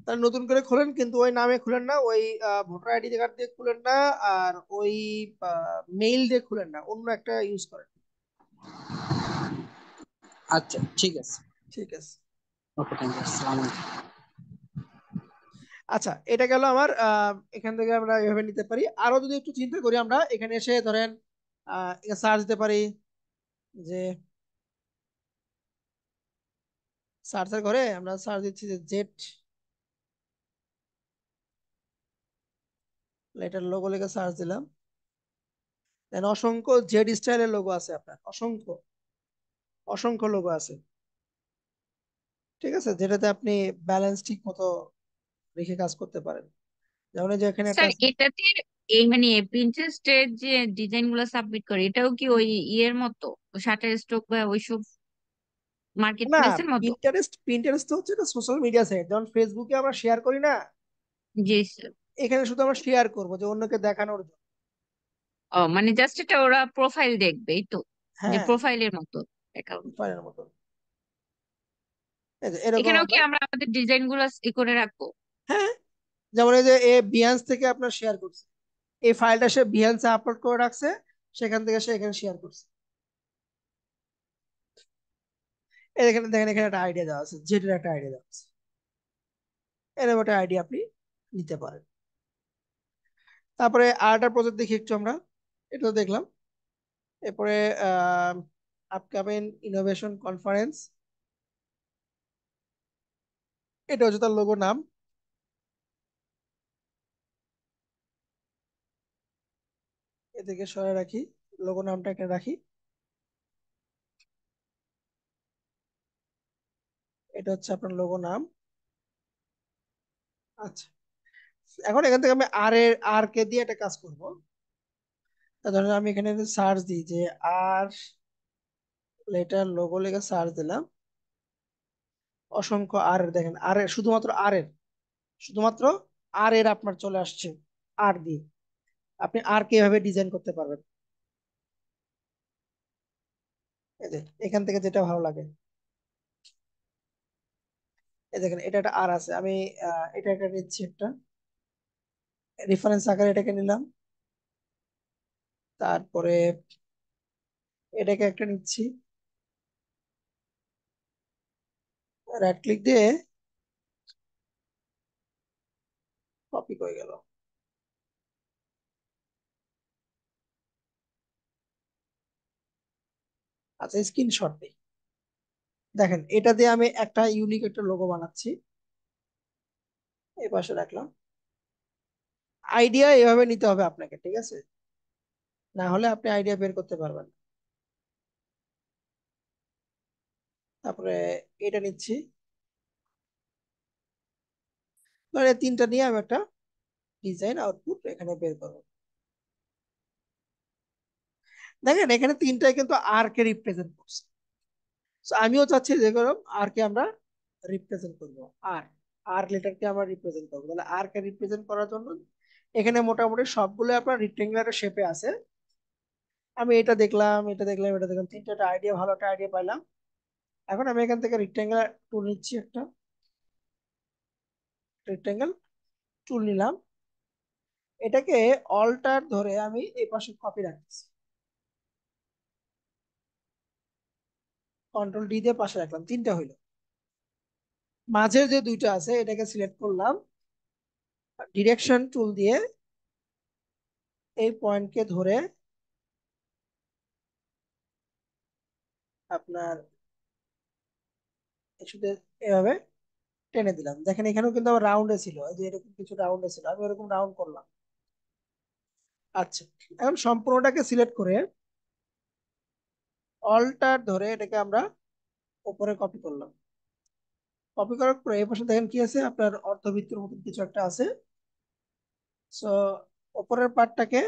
তাহলে নতুন করে খোলেন, কিন্তু ওই নামে খুলেন না, ওই ভোটার আইডি কার্ড দিয়ে খুলেন না, আর ওই মেইল দিয়ে খুলেন না, অন্য একটা ইউজ করেন। আচ্ছা ঠিক আছে। ঠিক আছে। ওকে, থ্যাংক ইউ, আসসালামু আলাইকুম। আচ্ছা, এটা গেল আমার, এখান থেকে আমরা এভাবে নিতে পারি। আরো যদি একটু চিন্তা করি, আমরা এখানে এসে ধরেন সার্চ দিতে পারি যে, সার্চের ঘরে আমরা সার্চ দিচ্ছি যে জেট, এটার লোগো লিখে সার্চ দিলাম, দেন অসংখ্য জেড স্টাইলের লোগো আছে আপনার, অসংখ্য অসংখ্য লোগো আছে, ঠিক আছে, যেটাতে আপনি ব্যালেন্স ঠিক মতো রেখে কাজ করতে পারেন। যেমন এই যে এখানে একটা স্যার আছে। এটাতে এই মানে প্রিন্টারেস্টের যে ডিজাইন গুলো সাবমিট করে, এটাও কি ওই ইয়ের মতো, শাটার স্টক বা ওইসব মার্কেট না, প্লেসের মতো? প্রিন্টারেস্ট তো হচ্ছে একটা সোশ্যাল মিডিয়া সাইট, যেমন ফেসবুকে আমরা শেয়ার করি না, জি স্যার। এখানে শুধু আমরা শেয়ার করবো যে অন্যকে দেখানোর জন্য। ও মানে জাস্ট এটা ওরা প্রোফাইল দেখবে, এই তো, যে হ্যাঁ, প্রোফাইলের মতো অ্যাকাউন্ট। প্রোফাইলের মতো। এই যে এরকম এখানেও কি আমরা, আমরা আমাদের ডিজাইন গুলো করে রাখবো? হ্যাঁ, যেমন এই যে এ বিহান্স থেকে আপনার শেয়ার করছে, এই ফাইলটা সে বিহান্সে আপলোড করে রাখছে, সেখান থেকে সে এখানে শেয়ার করছে। এই এখানে দেখেন, এখানে একটা আইডিয়া দেওয়া আছে, যেটার একটা আইডিয়া দেওয়া আছে, এরকম একটা আইডিয়া আপনি নিতে পারেন। তারপরে আরেকটা প্রজেক্ট দেখি একটু আমরা, এটাও দেখলাম। এরপরে আপকামিং ইনোভেশন কনফারেন্স, এটা হচ্ছে তার লোগো নাম, এদিকে সরাই রাখি, লোগো নামটা এখানে রাখি, এটা হচ্ছে আপনার লোগো নাম। আচ্ছা, এখন এখান থেকে আমি আর কে দিয়ে একটা কাজ করব। তা ধরেন আমি এখানে সার্চ দিই যে আর লেটার লোগো লিখে সার্চ দিলাম, অসংখ্য আর এর, দেখেন আর এর, শুধুমাত্র আর এর, শুধুমাত্র আর এর আপনার চলে আসছে, আর দিয়ে। আপনি আর কিভাবে ডিজাইন করতে পারবেন। এই যে এখান থেকে যেটা ভালো লাগে, এই দেখেন এটা একটা আর আছে, আমি এটা একটা নিচ্ছি, একটা রেফারেন্স আকারে এটাকে নিলাম। তারপরে এটাকে একটা নিচ্ছি, রাইট ক্লিক দিয়ে কপি করে গেল। আচ্ছা স্ক্রিনশট নেই, দেখেন এটা দিয়ে আমি একটা ইউনিক একটা লোগো বানাচ্ছি, এই পাশে রাখলাম। আইডিয়া এভাবে নিতে হবে আপনাকে, ঠিক আছে, না হলে আপনি আইডিয়া বের করতে পারবেন না। তারপরে এটা নিচ্ছি, ধর এই তিনটা নিয়ে আমি একটা ডিজাইন আউটপুট এখানে বের করবো। দেখেন এখানে তিনটাই কিন্তু আর কে রিপ্রেজেন্ট করছে। So, আমিও চাচ্ছি যে করব আর কে আমরা রিপ্রেজেন্ট করব, আর আর লেটারকে আমরা রিপ্রেজেন্ট করবো, তাহলে আর কে রিপ্রেজেন্ট করার জন্য এখানে মোটামুটি সবগুলো আপনার রেক্টেঙ্গুলার শেপে আছে। আমি এটা দেখলাম, এটা দেখলাম, এটা দেখলাম, তিনটা আইডিয়া, ভালো একটা আইডিয়া পাইলাম। এখন আমি এখান থেকে রেক্টেঙ্গুলার টুল নিচ্ছি, একটা রেক্টেঙ্গেল টুল নিলাম, এটাকে অল্টার ধরে আমি এই পাশে কপি রাখতেছি, কন্ট্রোল ডি দিয়ে পাশে রাখলাম, তিনটা হইলো। মাঝের যে দুইটা আছে এটাকে সিলেক্ট করলাম, ডিরেকশন টুল দিয়ে এই পয়েন্টকে ধরে আপনার শুধু এভাবে টেনে দিলাম। দেখেন এখানেও কিন্তু আমার রাউন্ডে ছিল, এই যে এরকম কিছু রাউন্ডে ছিল, আমি ওরকম রাউন্ড করলাম। আচ্ছা, এখন সম্পূর্ণটাকে সিলেক্ট করে অল্টার ধরে এটাকে আমরা উপরে কপি করলাম। কপি করার পরে এই পাশে দেখেন কি আছে, আপনার অর্ধবৃত্তের মতন কিছু একটা আছে। সো উপরের পার্টটাকে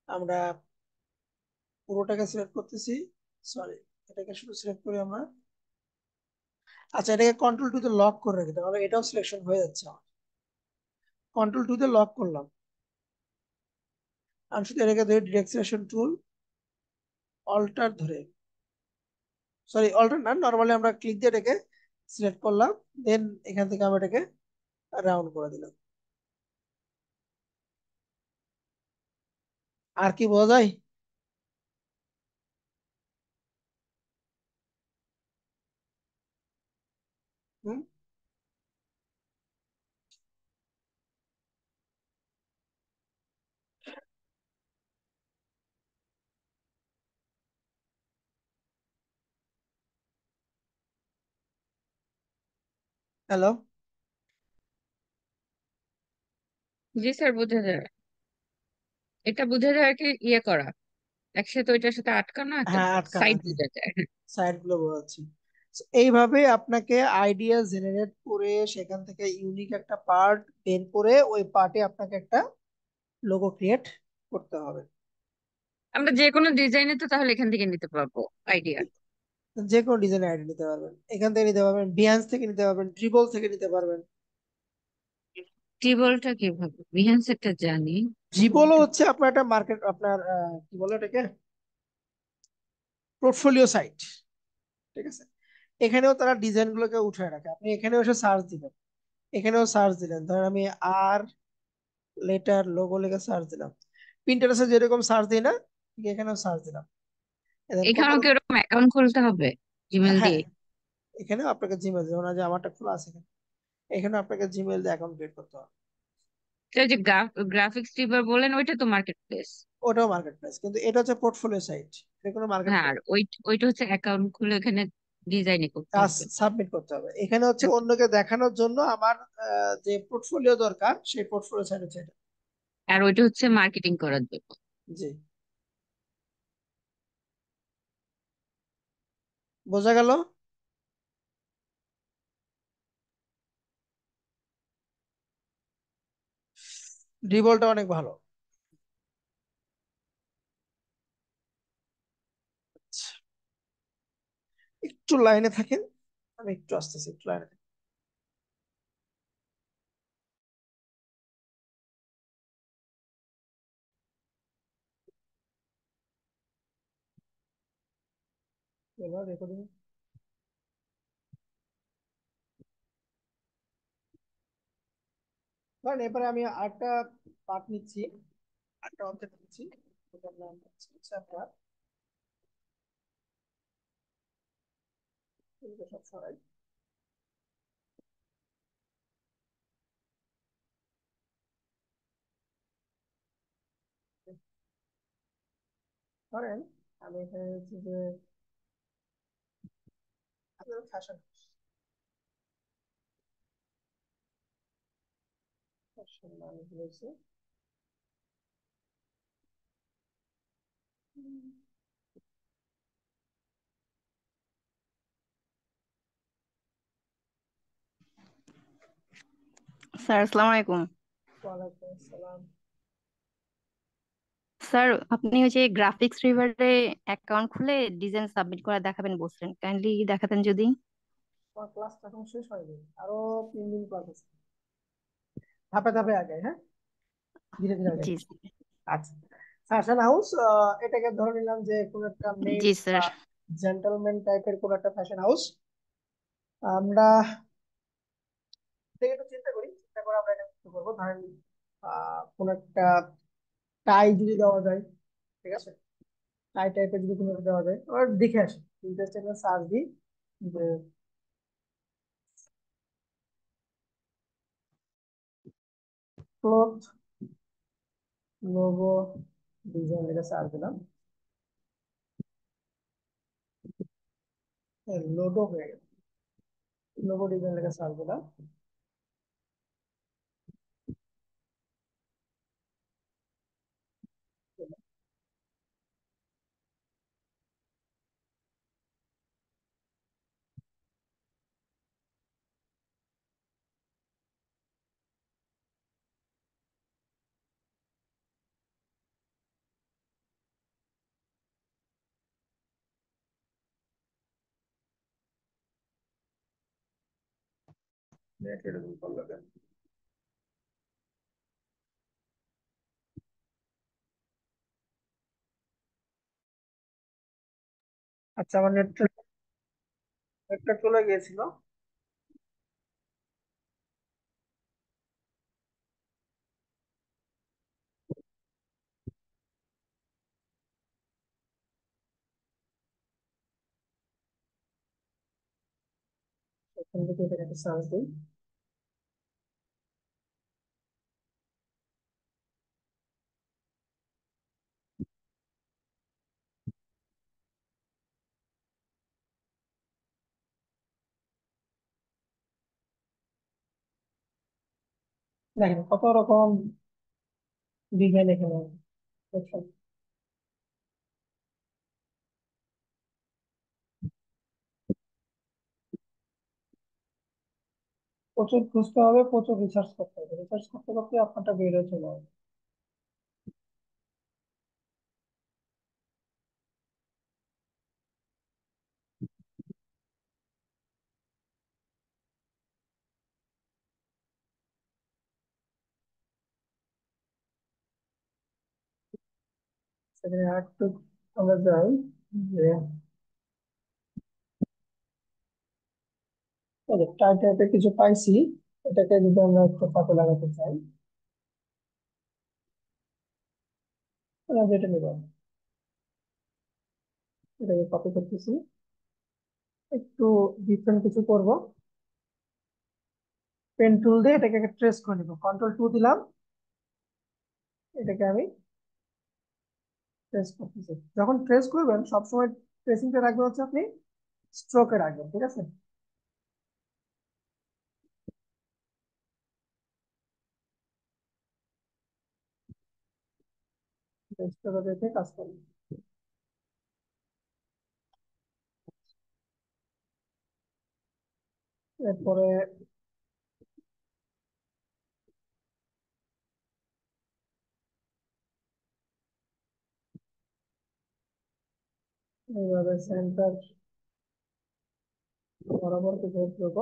আমরা পুরোটাকে সিলেক্ট করতেছি, সরি এটাকে শুধু সিলেক্ট করি আমরা। আচ্ছা এটাকে কন্ট্রোল টু তে লক করে রেখে, তাহলে এটাও সিলেকশন হয়ে যাচ্ছে আমার। কন্ট্রোল টু তে লক করলাম, আমি শুধু এটাকে ধরে ডিরেক্ট সিলেকশন টুল অল্টার ধরে, সরি অল্টার না, নর্মালি আমরা ক্লিক দিয়ে এটাকে সিলেক্ট করলাম, দেন এখান থেকে আমরা এটাকে রাউন্ড করে দিলাম। আর কি বোঝা যায়? হুম, হ্যালো। জি স্যার, বোঝা যায়। এটা বোঝা যায় আর কি, ইয়ে করা একসাথে ওইটার সাথে আটকানো একটা হ্যাঁ আটকানো, সাইড জি, বোঝা যায়। সাইড গুলো বোঝাচ্ছি। So, এইভাবে আপনাকে আইডিয়া জেনারেট করে সেখান থেকে ইউনিক একটা পার্ট বের করে ওই পার্টে আপনাকে একটা লোগো ক্রিয়েট করতে হবে। আমরা যে কোনো ডিজাইনে তো তাহলে এখান থেকে নিতে পারবো আইডিয়া। যে কোনো ডিজাইন আইডিয়া নিতে পারবেন, এখান থেকে নিতে পারবেন, বিহান্স থেকে নিতে পারবেন, ড্রিবল থেকে নিতে পারবেন। টিবলটা কিভাবে, বিহান্স একটা জানি। ড্রিবলও হচ্ছে আপনার একটা মার্কেট, আপনার কি বলে এটাকে, পোর্টফোলিও সাইট, ঠিক আছে। এখানেও তারা ডিজাইন গুলোকে উঠায় রাখে, আপনি এখানেও এসে সার্চ দিবেন, এখানেও সার্চ দিলেন, ধরেন আমি আর লেটার লোগো লিখে সার্চ দিলাম, পিন্টারেস্টে যেরকম সার্চ দিই না, ঠিক এখানেও সার্চ দিলাম, এদের এখানেও প্রথম। কি ওরকম অ্যাকাউন্ট খুলতে হবে জিমেল হ্যাঁ, দিয়ে? এখানেও আপনাকে জিমেল, যেমন যে আমারটা খোলা আছে এখানে, এখানেও আপনাকে জিমেল দিয়ে অ্যাকাউন্ট ক্রিয়েট করতে হবে। তো ওই যে গ্রাফিক্স টিপার বলেন, ওইটা তো মার্কেট প্লেস। ওটাও মার্কেট প্লেস, কিন্তু এটা হচ্ছে পোর্টফোলিও সাইট, এটা কোনো মার্কেট হ্যাঁ, আর প্লেস। ওইটা হচ্ছে অ্যাকাউন্ট খুলে এখানে ডিজাইনই করতে কাজ হবে। সাবমিট করতে হবে, এখানে হচ্ছে তো অন্যকে দেখানোর জন্য আমার যে পোর্টফোলিও দরকার, সেই পোর্টফোলিও সাইট হচ্ছে এটা। আর ওইটা হচ্ছে মার্কেটিং করার জন্য। জি, বোঝা গেল। ড্রিবলটা অনেক ভালো। একটু লাইনে থাকেন, আমি একটু আসতেছি, একটু লাইনে। এবার রেকর্ডিং কারণ এরপরে আমি আরেকটা পার্ট নিচ্ছি, আরেকটা অবজেক্ট নিচ্ছি, ওটার নাম হচ্ছে চ্যাপ্টার। এগুলো সব সরাই। ধরেন আমি এখানে হচ্ছে যে ফ্যাশন, ফ্যাশন মানে হয়েছে স্যার আসসালামু আলাইকুম। ওয়ালাইকুম আসসালাম। স্যার আপনি ওই যে গ্রাফিক্স রিভারে অ্যাকাউন্ট খুলে ডিজাইন সাবমিট করে দেখাবেন বলছিলেন, কাইন্ডলি দেখাতেন যদি। আমার ক্লাস এখন শেষ হয়নি, আরো 3 দিন ক্লাস আছে। ধাপে ধাপে আগে, হ্যাঁ, ধীরে ধীরে আগে। জি আচ্ছা, ফ্যাশন হাউস, এটাকে ধরে নিলাম যে কোন একটা জি মেন্স বা স্যার। জেন্টলম্যান টাইপের কোন একটা ফ্যাশন হাউস। আমরা দেখে একটু চিন্তা করি, চিন্তা করে আমরা এটা শুরু করবো। ধরেন কোন একটা টাই যদি দেওয়া যায়, ঠিক আছে, টাই টাইপের যদি কোনো একটা দেওয়া যায়, এবার দেখে আসি ইন্টারেস্ট একটা সার্চ দিই যে ক্লথ লোগো ডিজাইন, এটা সার্চ দিলাম, লোগো হয়ে গেল। লোগো ডিজাইন লেখা সার্চ দিলাম, নেট এরকম করলো কেন? আচ্ছা, আমার নেটটা নেটটা চলে গিয়েছিল। এখান থেকে এখানে একটা সার্চ দিই। দেখেন কত রকম ডিজাইন এখানে আছে, দেখছেন? প্রচুর খুঁজতে হবে, প্রচুর রিসার্চ করতে হবে, রিসার্চ করতে করতে আপনারটা বের হয়ে চলে আসবে। সেখানে আরেকটু আমরা যাই যে টাই টাইপের কিছু পাইছি, এটাকে যদি আমরা একটু ফাঁকে লাগাতে চাই, তাহলে যেটা নেব, এটাকে কপি করতেছি, একটু ডিফারেন্ট কিছু করব। পেন টুল দিয়ে এটাকে ট্রেস করে নিব, কন্ট্রোল 2 দিলাম, এটাকে আমি ট্রেস করতেছি। যখন ট্রেস করবেন সবসময় ট্রেসিংটা রাখবেন হচ্ছে আপনি স্ট্রোকে রাখবেন, ঠিক আছে? স্ট্রোকে রেখে কাজ করবেন। এরপরে এইভাবে সেন্টার বরাবর কিছু দেব,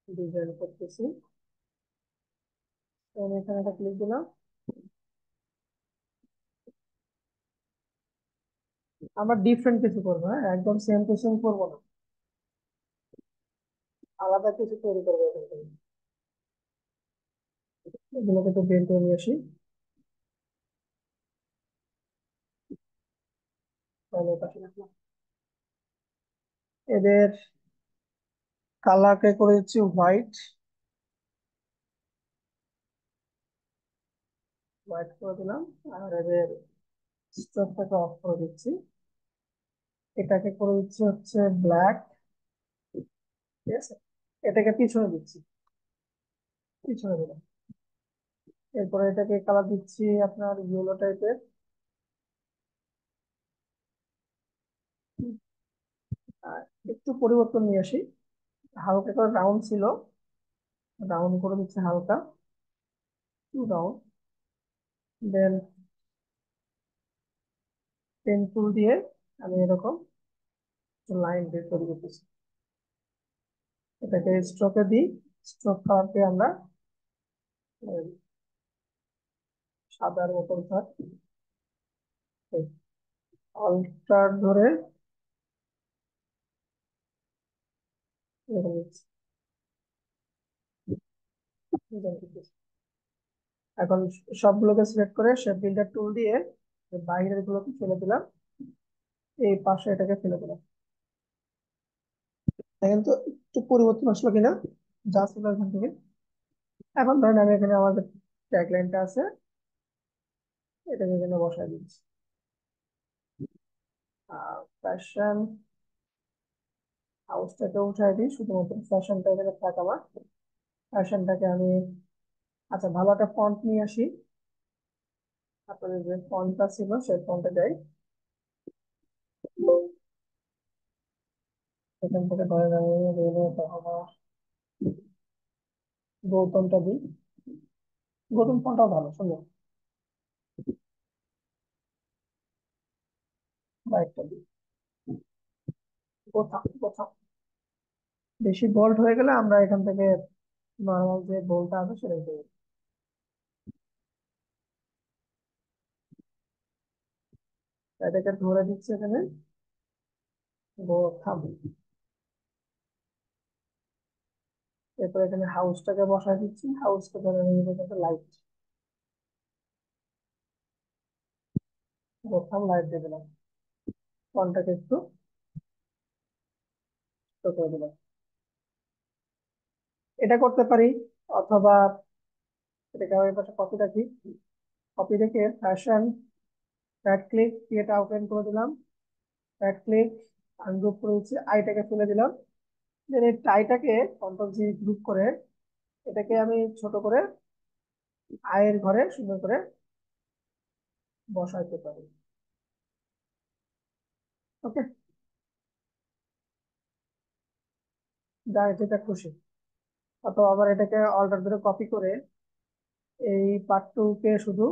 ডিজাইন করতেছি। তো আমি এখানে একটা ক্লিক দিলাম। আমরা ডিফারেন্ট কিছু করবো, হ্যাঁ, একদম সেম টু সেম করবো না, আলাদা কিছু তৈরি করবো এখান থেকে। এগুলোকে একটু বের করে নিয়ে আসি, তাহলে পাশে রাখলাম। এদের কালারকে করে দিচ্ছি হোয়াইট, হোয়াইট করে দিলাম। আর এদের স্ট্রোকটাকে অফ করে দিচ্ছি, এটাকে করে দিচ্ছি হচ্ছে ব্ল্যাক। ঠিক আছে, এটাকে পিছনে দিচ্ছি, পিছনে দিলাম। এরপরে এটাকে কালার দিচ্ছি আপনার ইয়েলো টাইপের। আর একটু পরিবর্তন নিয়ে আসি, হালকা করে রাউন্ড ছিল, রাউন্ড করে দিচ্ছি হালকা, টু রাউন্ড। দেন পেন্সিল দিয়ে আমি এরকম লাইন বের করে দিতেছি। এটাকে স্ট্রোকে দিই, স্ট্রোক কালারকে আমরা সাদার মতন থাক, অল্টার ধরে এরকম দিচ্ছি। এখন সবগুলোকে সিলেক্ট করে শেপ বিল্ডার টুল দিয়ে বাইরের গুলোকে ফেলে দিলাম, এই পাশে এটাকে ফেলে দিলাম। দেখেন তো একটু পরিবর্তন আসলো কিনা, যা ছিল এখান থেকে। এখন ধরেন আমি এখানে আমাদের ট্যাগলাইনটা আছে, এটাকে এখানে বসাই দিচ্ছি। ফ্যাশন হাউসটাকে উঠাই দিই, শুধুমাত্র ফ্যাশনটা এখানে থাক আমার। ফ্যাশনটাকে আমি, আচ্ছা ভালো একটা ফন্ট নিয়ে আসি, আপনাদের যে ফন্টটা ছিল সেই ফন্টে যাই, এখান থেকে ধরেন আমি গৌতমটা দিই। গৌতম ফন্টটাও ভালো, সুন্দর, বা একটা দিই কোথাও কোথাও। বেশি বোল্ড হয়ে গেলে আমরা এখান থেকে নর্মাল যে বোল্ডটা আছে সেটাই দেবো। এটাকে ধরে দিচ্ছি এখানে গোথাম। এরপর এখানে হাউসটাকে বসায় দিচ্ছি, হাউসকে ধরে নিয়ে লাইট, গোথাম লাইট দিয়ে দিলাম। ফন্টটাকে একটু ছোট করে দিলাম, এটা করতে পারি। অথবা এটাকে আমি পাশে কপি রাখি, কপি রেখে fashion, right click, create outline করে দিলাম, রাইট ক্লিক, আনগ্রুপ করে দিচ্ছি, আইটাকে ফেলে দিলাম। দেন এই টাইটাকে কন্ট্রোল জি গ্রুপ করে এটাকে আমি ছোট করে আয়ের ঘরে সুন্দর করে বসাইতে পারি। ওকে, যা এটা খুশি। অথবা আবার এটাকে অল্টার ধরে কপি করে এই পার্ট টু কে শুধু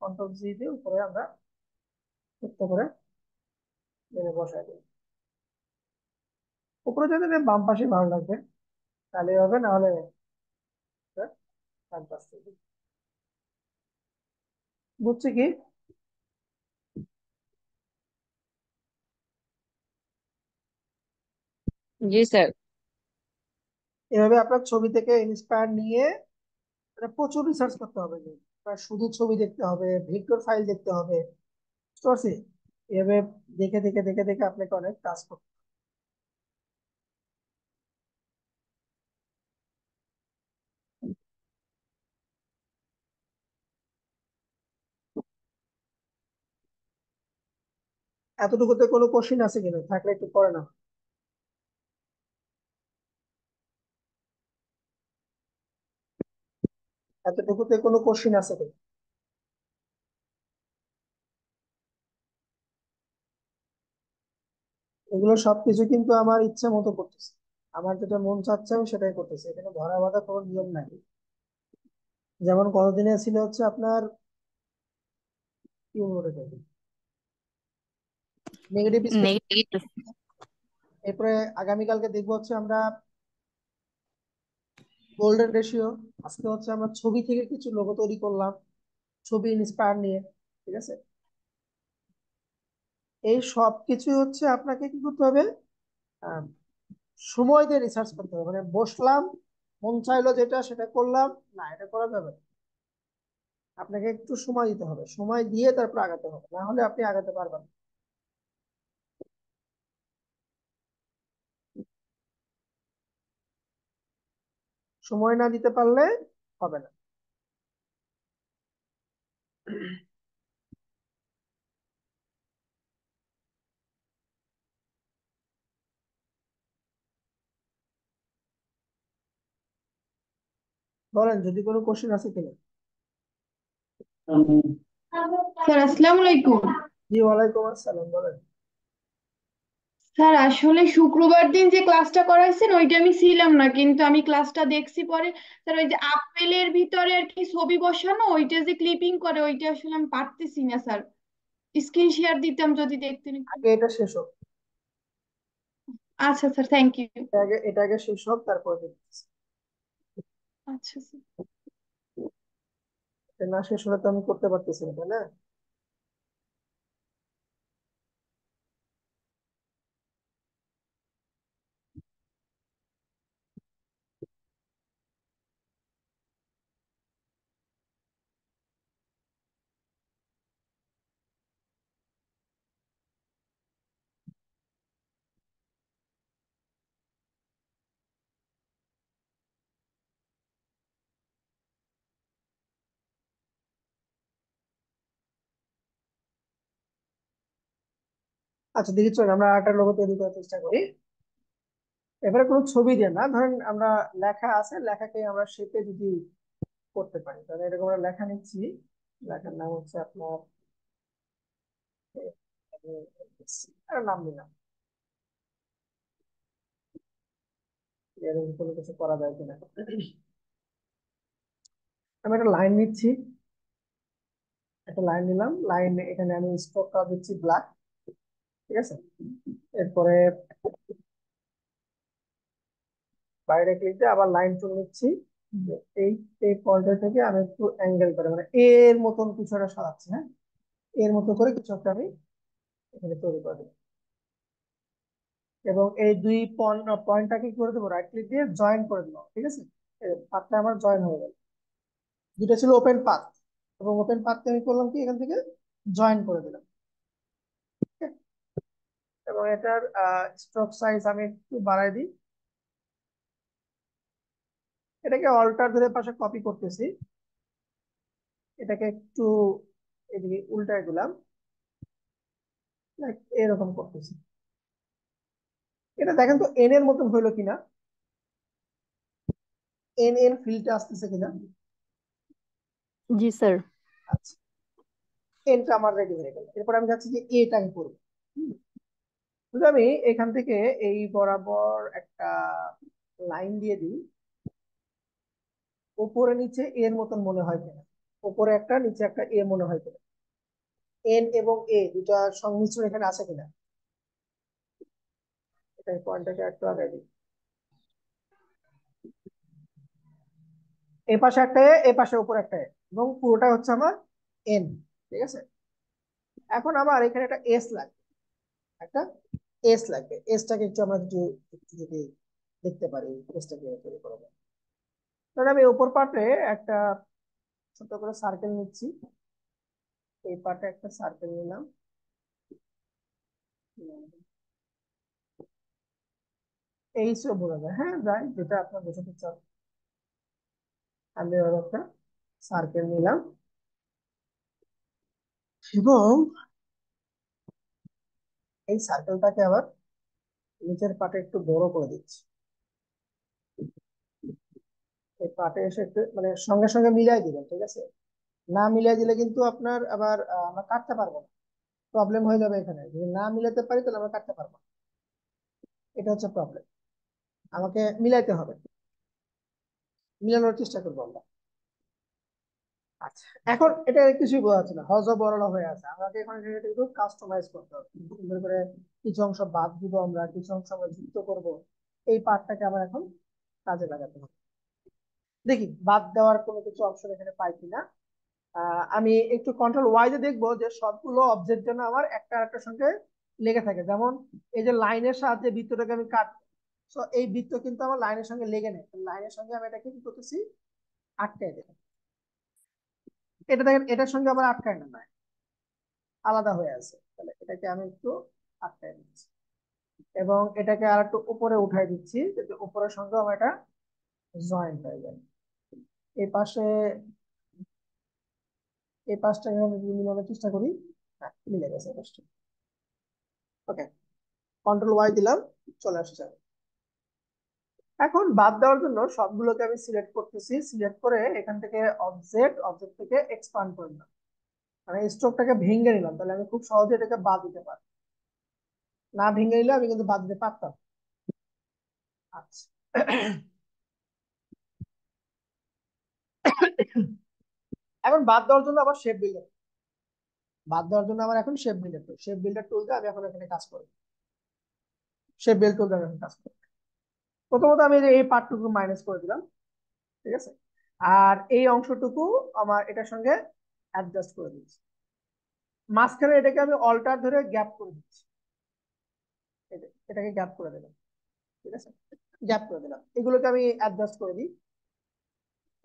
কন্ট্রোল জি দিয়ে উপরে আমরা যুক্ত করে এনে বসাই দিই। উপরে যদি দেন বাম পাশে ভালো লাগবে, তাহলে হবে, না হলে ডান পাশ থেকে। বুঝছি কি? জি স্যার। এভাবে আপনার ছবি থেকে ইন্সপায়ার নিয়ে মানে প্রচুর রিসার্চ করতে হবে না, আপনার শুধু ছবি দেখতে হবে, ভিক্টর ফাইল দেখতে হবে, বুঝতে পারছি? এভাবে দেখে দেখে দেখে দেখে আপনাকে অনেক কাজ করতে হবে। এতটুকুতে কোনো কোশ্চিন আছে কিনা, থাকলে একটু পড়ে না। এতটুকুতে কোনো কোশ্চিন আছে কিনা? এগুলো সবকিছু কিন্তু আমার ইচ্ছে মতো করতেছে, আমার যেটা মন চাচ্ছে আমি সেটাই করতেছি, এখানে ধরা বাঁধা কোনো নিয়ম নাই। যেমন কতদিনে ছিল হচ্ছে আপনার কি বলে নেগেটিভ স্পেস। নেগেটিভ। এরপরে আগামীকালকে দেখবো হচ্ছে আমরা গোল্ডেন রেশিও। আজকে হচ্ছে আমরা ছবি থেকে কিছু লোগো তৈরি করলাম, ছবি ইন্সপায়ার নিয়ে। ঠিক আছে, এই সব কিছু হচ্ছে আপনাকে কি করতে হবে, আহ, সময় দিয়ে রিসার্চ করতে হবে। মানে বসলাম, মন চাইলো যেটা সেটা করলাম, না, এটা করা যাবে না। আপনাকে একটু সময় দিতে হবে, সময় দিয়ে তারপর আগাতে হবে, না হলে আপনি আগাতে পারবেন না। সময় না দিতে পারলে হবে না। বলেন যদি কোনো কোশ্চেন আছে কিনা। স্যার আসসালামু আলাইকুম। জি, ওয়ালাইকুম আসসালাম, বলেন। স্যার আসলে শুক্রবার দিন যে ক্লাসটা করাইছেন ওইটা আমি ছিলাম না, কিন্তু আমি ক্লাসটা দেখছি পরে। স্যার ওই যে আপেলের ভিতরে আর কি ছবি বসানো, ওইটা যে ক্লিপিং করে ওইটা আসলে আমি পারতেছি না স্যার। স্ক্রিন শেয়ার দিতাম যদি দেখতেন একটু। আগে এটা শেষ হোক। আচ্ছা স্যার, থ্যাংক ইউ। এটা আগে শেষ হোক, তারপরে দেখতেছি। আচ্ছা স্যার। এটা না শেষ হলে তো আমি করতে পারতেছি না, তাই না? আচ্ছা, দেখি চল আমরা আরেকটা লোগো তৈরি করার চেষ্টা করি। এবারে কোনো ছবি দিয়ে না, ধরেন আমরা লেখা আছে, লেখাকে আমরা শেপে যদি করতে পারি, তাহলে এরকম আমরা লেখা নিচ্ছি। লেখার নাম হচ্ছে আপনার নাম নিলাম, এরকম কোনো কিছু করা যায় কিনা। আমি একটা লাইন নিচ্ছি, একটা লাইন নিলাম, লাইন এখানে আমি স্ট্রোকটা দিচ্ছি ব্ল্যাক। ঠিক আছে, এরপরে বাইরে ক্লিক দিয়ে আবার লাইন টুল নিচ্ছি। যে এই এই পয়েন্ট থেকে আমি একটু অ্যাঙ্গেল করে, মানে এর মতন কিছু একটা সাজাচ্ছি, হ্যাঁ, এর মতো করে কিছু একটা আমি এখানে তৈরি করে দেবো। এবং এই দুই পয়েন্টটাকে কি করে দেবো, রাইট ক্লিক দিয়ে জয়েন করে দেবো। ঠিক আছে, পাথটা আমার জয়েন হয়ে গেল। দুটো ছিল ওপেন পাথ, এবং ওপেন পাথকে আমি করলাম কি, এখান থেকে জয়েন করে দিলাম। ঠিক আছে? এবং এটার স্ট্রোক সাইজ আমি একটু বাড়াই দিই। এটাকে অল্টার ধরে পাশে কপি করতেছি, এটাকে একটু এদিকে উল্টায় দিলাম, like এরকম করতেছি। এটা দেখেন তো এন এর মতন হইলো কিনা, এন এন ফিল্ডটা আসতেছে কিনা। জি স্যার। আচ্ছা, এনটা আমার রেডি হয়ে গেল। এরপর আমি যাচ্ছি যে এটাকে করবো। যদি আমি এখান থেকে এই বরাবর একটা লাইন দিয়ে দিই, উপরে নিচে এর মতন মনে হয় কিনা, উপরে একটা নিচে একটা এ মনে হয় কিনা, এন এবং এ দুটা সংমিশ্রণ এখানে আছে কিনা। এটা পয়েন্টটাকে একটু আগে দিই, এ পাশে একটা এ পাশে উপরে একটা এ, এবং পুরোটা হচ্ছে আমার এন। ঠিক আছে, এখন আমার এখানে একটা এস লাগবে, একটা এস লাগবে। এসটাকে একটু আমরা একটু যদি দেখতে পারি, এসটা কিভাবে তৈরি করবো। তাহলে আমি উপর পার্টে একটা ছোট করে সার্কেল নিচ্ছি, এই পার্টে একটা সার্কেল নিলাম। এই সব বোঝা যায়, হ্যাঁ যাই, যেটা আপনার বোঝাতে চান। আমি এবার একটা সার্কেল নিলাম, এবং এই সার্কেলটাকে আবার নিচের পার্টে একটু বড় করে দিচ্ছি। এই পার্টে এসে একটু মানে সঙ্গে সঙ্গে মিলাই দিবেন, ঠিক আছে? না মিলাই দিলে কিন্তু আপনার আবার আমরা কাটতে পারবো না, প্রবলেম হয়ে যাবে। এখানে যদি না মিলাতে পারি তাহলে আমরা কাটতে পারবো না, এটা হচ্ছে প্রবলেম। আমাকে মিলাইতে হবে, মিলানোর চেষ্টা করবো আমরা। আচ্ছা, এখন এটা কিছুই বোঝা যাচ্ছে না, হজ বড় হয়ে আছে। আমাকে এখন এটা একটু কাস্টমাইজ করতে হবে, সুন্দর করে কিছু অংশ বাদ দিব, আমরা কিছু অংশ আমরা যুক্ত করব। এই পার্টটাকে আমার এখন কাজে লাগাতে হবে। দেখি বাদ দেওয়ার কোনো কিছু অপশন এখানে পাই কিনা। আমি একটু কন্ট্রোল ওয়াই দিয়ে দেখবো যে সবগুলো অবজেক্ট যেন আমার একটা আরেকটার সঙ্গে লেগে থাকে। যেমন এই যে লাইনের সাহায্যে বৃত্তটাকে আমি কাট, তো এই বৃত্ত কিন্তু আমার লাইনের সঙ্গে লেগে নেই, লাইনের সঙ্গে আমি এটাকে কি করতেছি, আটকাই দেব। এটা দেখেন এটার সঙ্গে আবার আটকায় না, নাই আলাদা হয়ে আছে, তাহলে এটাকে আমি একটু আটকাই দিচ্ছি এবং এটাকে আর একটু উপরে উঠাই দিচ্ছি, যাতে উপরের সঙ্গে আমার এটা জয়েন্ট হয়ে যায়। এই পাশে, এই পাশটা আমি যদি মিলানোর চেষ্টা করি, হ্যাঁ মিলে গেছে এই পাশটা। ওকে, কন্ট্রোল ওয়াই দিলাম, চলে আসছে। এখন বাদ দেওয়ার জন্য সবগুলোকে আমি সিলেক্ট করতেছি, সিলেক্ট করে এখান থেকে অবজেক্ট, অবজেক্ট থেকে এক্সপান্ড করে নিলাম, মানে স্ট্রোকটাকে ভেঙে নিলাম, তাহলে আমি খুব সহজে এটাকে বাদ দিতে পারি। না ভেঙে নিলে আমি কিন্তু বাদ দিতে পারতাম। আচ্ছা, এখন বাদ দেওয়ার জন্য আবার শেপ বিল্ডার, বাদ দেওয়ার জন্য আবার এখন শেপ বিল্ডার টুল, শেপ বিল্ডার টুল দিয়ে আমি এখন এখানে কাজ করি, শেপ বিল্ড টুল দিয়ে আমি এখন কাজ করি। প্রথমত আমি এই পার্টটুকু মাইনাস করে দিলাম, ঠিক আছে, আর এই অংশটুকু আমার এটার সঙ্গে অ্যাডজাস্ট করে দিচ্ছি। মাঝখানে এটাকে আমি অল্টার ধরে গ্যাপ করে দিচ্ছি, এটাকে গ্যাপ করে দিলাম, ঠিক আছে, গ্যাপ করে দিলাম। এগুলোকে আমি অ্যাডজাস্ট করে দিই,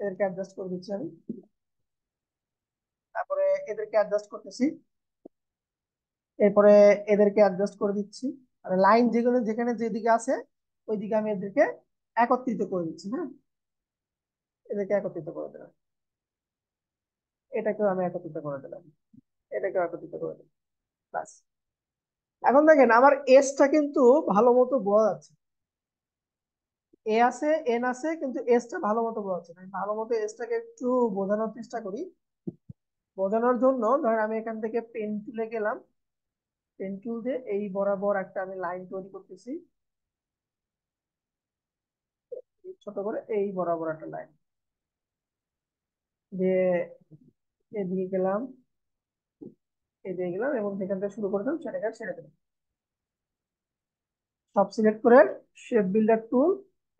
এদেরকে অ্যাডজাস্ট করে দিচ্ছি আমি, তারপরে এদেরকে অ্যাডজাস্ট করতেছি, এরপরে এদেরকে অ্যাডজাস্ট করে দিচ্ছি, আর লাইন যেগুলো যেখানে যেদিকে আছে ওইদিকে আমি এদেরকে একত্রিত করে দিচ্ছি। হ্যাঁ, এদেরকে একত্রিত করে দিলাম, এটাকেও আমি একত্রিত করে দিলাম, এটাকেও একত্রিত করে দিলাম, বাস। এখন দেখেন আমার এসটা কিন্তু ভালো মতো বোঝা যাচ্ছে, এ আছে এন আছে কিন্তু এসটা ভালো মতো বোঝা যাচ্ছে না। আমি ভালো মতো এসটাকে একটু বোঝানোর চেষ্টা করি। বোঝানোর জন্য ধরেন আমি এখান থেকে পেন টুলে গেলাম, পেন টুল দিয়ে এই বরাবর একটা আমি লাইন তৈরি করতেছি, ছোট করে এই বরাবর একটা লাইন দিয়ে এদিকে গেলাম, এদিকে গেলাম এবং যেখান থেকে শুরু করতাম সেটাকে ছেড়ে দিলাম। সব সিলেক্ট করে শেপ বিল্ডার টুল,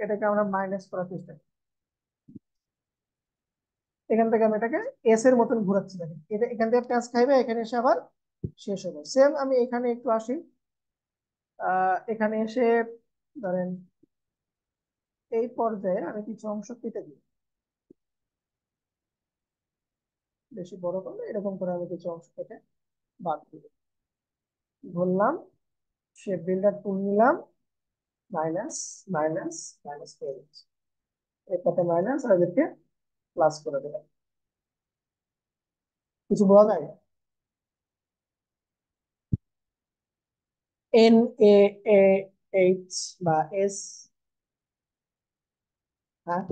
এটাকে আমরা মাইনাস করার চেষ্টা করি। এখান থেকে আমি এটাকে এস এর মতন ঘুরাচ্ছি, দেখেন এটা এখান থেকে প্যাঁচ খাইবে, এখানে এসে আবার শেষ হবে। সেম আমি এখানে একটু আসি, এখানে এসে ধরেন এই পর্যায়ে আমি কিছু অংশ কেটে দিই, বেশি বড় করলে এরকম করে আমি কিছু অংশ কেটে বাদ দিই, ধরলাম, শেপ বিল্ডার টুল নিলাম, মাইনাস মাইনাস মাইনাস করে দিচ্ছি, এর সাথে মাইনাস আর এদেরকে প্লাস করে দিলাম। কিছু বলা যায়, এন এ এ এইচ বা এস, হ্যাঁ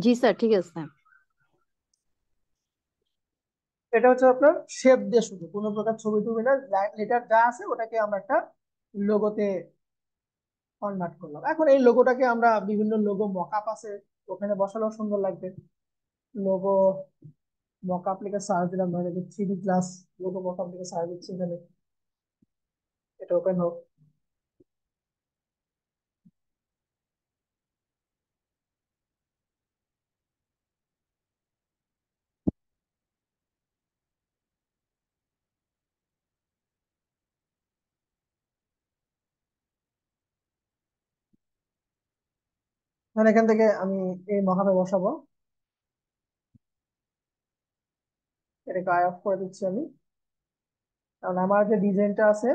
জি স্যার, ঠিক আছে। এটা হচ্ছে আপনার শেপ দিয়ে, শুধু কোনো প্রকার ছবি টবি না, লেটার যা আছে ওটাকে আমরা একটা লোগোতে কনভার্ট করলাম। এখন এই লোগোটাকে আমরা বিভিন্ন লোগো মকআপ আছে ওখানে বসালেও সুন্দর লাগবে। লোগো মকআপ লিখে সার্চ দিলাম, ধরে 3D ক্লাস লোগো মকআপ লিখে সার্চ দিচ্ছি, এখানে এটা ওপেন হোক। মানে এখান থেকে আমি এই মকআপে বসাবো, এটাকে আই অফ করে দিচ্ছি আমি, কারণ আমার যে ডিজাইনটা আছে,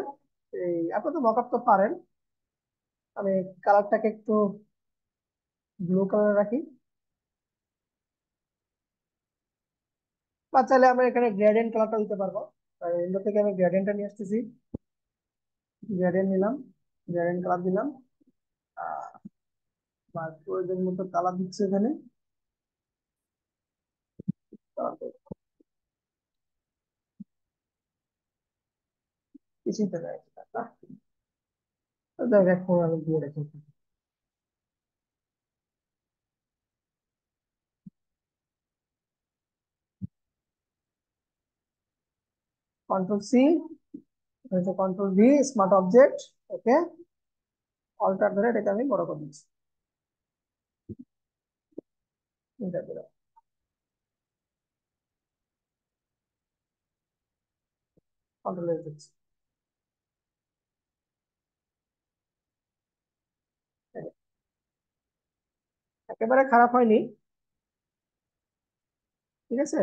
এই আপনার তো মকআপ তো পারেন, আমি কালারটাকে একটু ব্লু কালার রাখি, বা চাইলে আমরা এখানে গ্রেডিয়েন্ট কালারটা দিতে পারবো। উইন্ডো থেকে আমি গ্রেডিয়েন্টটা নিয়ে আসতেছি, গ্রেডিয়েন্ট নিলাম, গ্রেডিয়েন্ট কালার দিলাম, বা প্রয়োজন মতো কালার দিচ্ছি এখানে, কিছুই তো নাই, এখন আমি দিয়ে রেখে control C, control V, smart object, okay, alter ধরে এটাকে আমি বড় করে দিচ্ছি, কন্ট্রোল এফ দিচ্ছি। একেবারে খারাপ হয়নি, ঠিক আছে,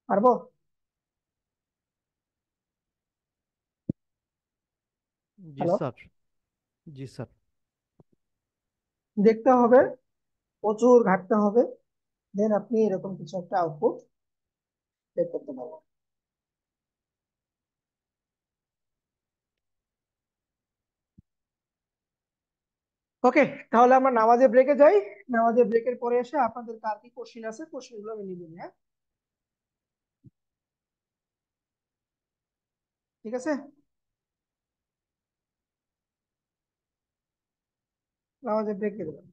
পারবো। জি হ্যালো, স্যার। জি স্যার। দেখতে হবে, প্রচুর ঘাটতে হবে, দেন আপনি এরকম কিছু একটা আউটপুট বের করতে পারবেন। ওকে, তাহলে আমরা নামাজে ব্রেকে যাই। নামাজে ব্রেকের পরে এসে আপনাদের কার কি কোশ্চিন আছে, কোশ্চিন গুলো আমি নিব, হ্যাঁ, ঠিক আছে, নামাজে ব্রেকে দেবেন।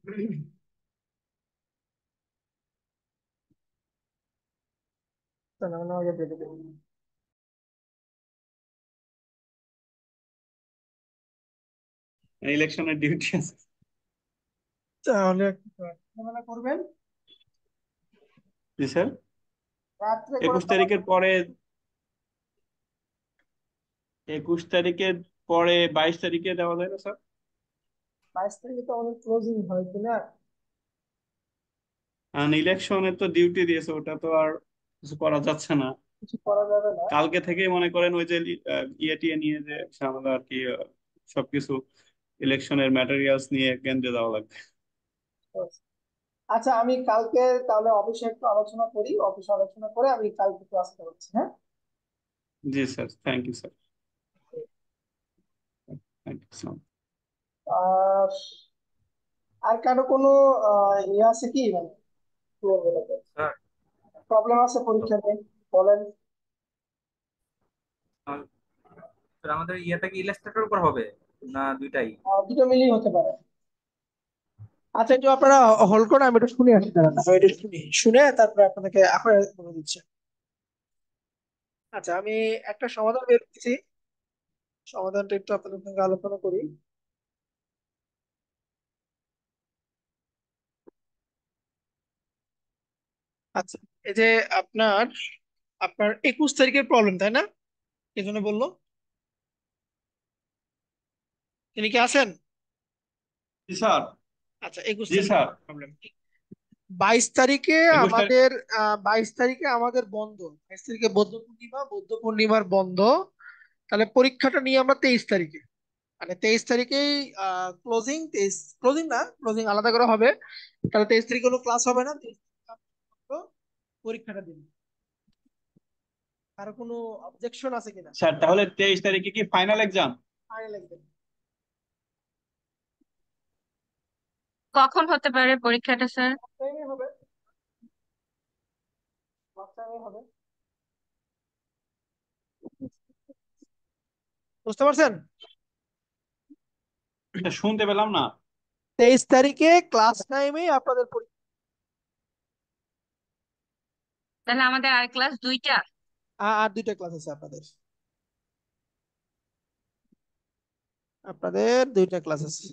নামাজে ব্রেকে দেবেন। ইলেকশনের ডিউটি আছে। তাহলে ঝামেলা করবেন জি স্যার। রাত্রে করে 21 তারিখের পরে 21 তারিখের পরে 22 তারিখে দেওয়া যায় না স্যার? 22 তারিখে তো আমাদের ক্লোজিং হয় কিনা। কারণ ইলেকশনের তো ডিউটি দিয়েছে, ওটা তো আর কিছু করা যাচ্ছে না। কিছু করা যাবে না। কালকে থেকেই মনে করেন ওই যে ইয়ে টিয়ে নিয়ে যে আমাদের আর কি সবকিছু ইলেকশনের ম্যাটেরিয়ালস নিয়ে কেন্দ্রে দেওয়া লাগবে। আচ্ছা, আমি কালকে তাহলে অফিসে একটু আলোচনা করি, অফিসে আলোচনা করে আমি কালকে ক্লাস করছি, হ্যাঁ। জি sir, thank you sir, thank you sir. আর আর কারো কোনো ইয়ে আছে কি, মানে স্যার প্রবলেম আছে পরীক্ষাতে, বলেন। স্যার আমাদের ইয়েটা কি ইলাস্ট্রেটর উপর হবে না দুইটাই? দুটো মিলিয়ে হতে পারে। আচ্ছা, একটু আপনারা হোল্ড করুন, আমি একটু শুনে আসি, দাঁড়ান, আমি একটু শুনে তারপরে আপনাদেরকে এখন বলে দিচ্ছি। আচ্ছা, আমি একটা সমাধান বের করেছি, সমাধানটা একটু আপনাদের সঙ্গে আলোচনা করি। আচ্ছা, এই যে আপনার আপনার 21 তারিখের প্রবলেম, তাই না? কে জন্য বললো? তিনি কি আছেন? জি স্যার। আচ্ছা, 21 জি তারিখের স্যার। প্রবলেম। 22 তারিখে 21 তারিখ। আমাদের 22 তারিখে আমাদের বন্ধ, 22 তারিখে বৌদ্ধ পূর্ণিমা, বৌদ্ধ পূর্ণিমার বন্ধ। তাহলে পরীক্ষাটা নিয়ে আমরা 23 তারিখে, মানে 23 তারিখেই ক্লোজিং, 23 ক্লোজিং না, ক্লোজিং আলাদা করে হবে। তাহলে 23 তারিখে কোনো ক্লাস হবে না, 23 তারিখে আমরা মাত্র পরীক্ষাটা দিন। আর কোনো অবজেকশন আছে কিনা? স্যার তাহলে 23 তারিখে কি ফাইনাল এক্সাম? ফাইনাল এক্সাম কখন হতে পারে পরীক্ষাটা স্যার? টাইমে হবে, টাইমে হবে, বুঝতে পারছেন? এটা শুনতে পেলাম না। 23 তারিখে ক্লাস টাইমে আপনাদের পরীক্ষা। তাহলে আমাদের আর ক্লাস দুইটা। আর দুইটা ক্লাস আছে আপনাদের, আপনাদের দুইটা ক্লাস আছে।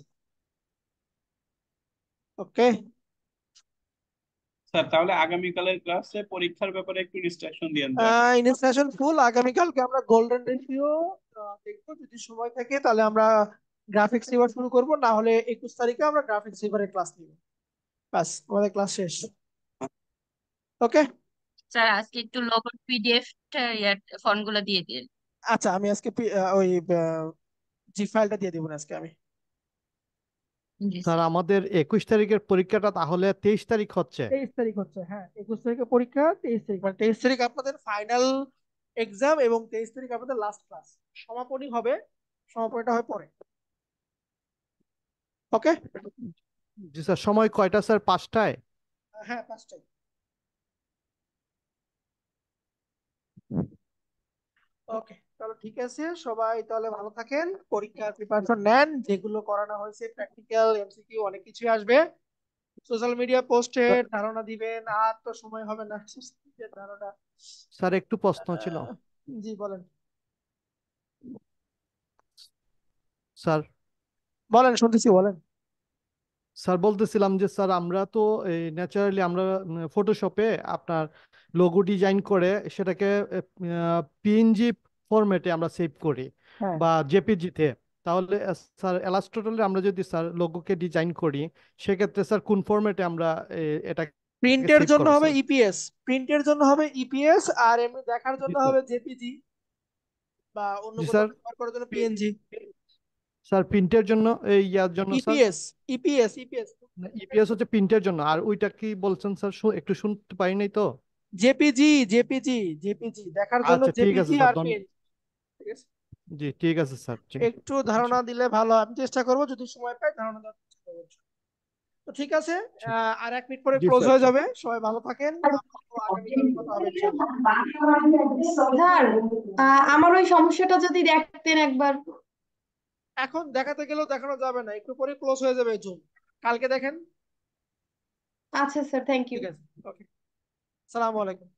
ওকে, স্যার তাহলে আগামীকালের ক্লাসে পরীক্ষার ব্যাপারে একটু ইনস্ট্রাকশন দিয়েন দয়া করে। ইনস্ট্রাকশন ফুল। আগামীকালকে আমরা গোল্ডেন রেশিও দেখবো, যদি সময় থাকে তাহলে আমরা গ্রাফিক্স রিভার শুরু করব, না হলে 21 তারিখে আমরা গ্রাফিক্স রিভারের ক্লাস নিব, বাস আমাদের ক্লাস শেষ। ওকে, স্যার আজকে একটু লোগো পিডিএফ ফন্ট গুলো দিয়ে দিন। আচ্ছা, আমি আজকে ওই জি ফাইলটা দিয়ে দিব না আজকে আমি। জি স্যার স্যার। আমাদের 21 তারিখের পরীক্ষাটা তাহলে 23 তারিখ হচ্ছে। 23 তারিখ হচ্ছে, হ্যাঁ, 21 তারিখে পরীক্ষা, 23 তারিখ মানে 23 তারিখ আপনাদের ফাইনাল এক্সাম, এবং 23 তারিখ আপনাদের লাস্ট ক্লাস, সমাপনী হবে, সমাপনীটা হয় পরে। ওকে, জি স্যার। সময় কয়টা স্যার? 5টায়? হ্যাঁ, 5টায়। ওকে, তাহলে ঠিক আছে, সবাই তাহলে ভালো থাকেন, পরীক্ষার প্রিপারেশন নেন, যেগুলো করানো হয়েছে প্র্যাকটিক্যাল এমসিকিউ অনেক কিছুই আসবে, সোশ্যাল মিডিয়া পোস্টে ধারণা দিবেন, আর তো সময় হবে না ধারণা। স্যার একটু প্রশ্ন ছিল আহ, জি বলেন, স্যার। বলেন, শুনতেছি, বলেন। স্যার বলতেছিলাম যে স্যার আমরা তো ন্যাচারালি আমরা ফটোশপে আপনার লোগো ডিজাইন করে সেটাকে পিএনজি ফরম্যাটে আমরা সেভ করি হ্যাঁ, বা জেপিজিতে। তাহলে স্যার ইলাস্ট্রেটরে আমরা যদি স্যার লোগোকে ডিজাইন করি সেক্ষেত্রে স্যার কোন ফরম্যাটে আমরা এটাকে প্রিন্টের সেভ জন্য করবো হবে স্যার? ইপিএস, প্রিন্টের জন্য হবে ইপিএস, আর এমনি দেখার জি জন্য স্যার। হবে জেপিজি বা অন্য জি কোথাও স্যার। ব্যবহার করার জন্য পিএনজি। স্যার প্রিন্টের জন্য এই ইয়ার জন্য sir EPS, EPS, EPS, EPS হচ্ছে প্রিন্টের জন্য, আর ওইটা কি বলছেন স্যার? একটু শুনতে পাই নাই তো। জেপিজি, জেপিজি, জেপিজি দেখার জন্য আচ্ছা ঠিক আছে জেপিজি স্যার, আর পিএনজি। ঠিক আছে, জি ঠিক আছে স্যার, জি। একটু ধারণা দিলে ভালো হয়। আমি চেষ্টা করবো যদি সময় পাই ধারণা দেওয়ার চেষ্টা করবো। তো ঠিক আছে, জি আর 1 মিনিট পরে জি ক্লোজ স্যার, হয়ে জি। যাবে। সবাই ভালো থাকেন, আবারও আগামীকাল কথা হবে ইনশাআল্লাহ। স্যার আমার ওই সমস্যাটা যদি দেখতেন একবার। এখন দেখাতে গেলেও দেখানো যাবে না, একটু পরে ক্লোজ হয়ে যাবে জুম। কালকে দেখেন। আচ্ছা স্যার, থ্যাংক ইউ। ঠিক আছে, ওকে, আসসালামু আলাইকুম।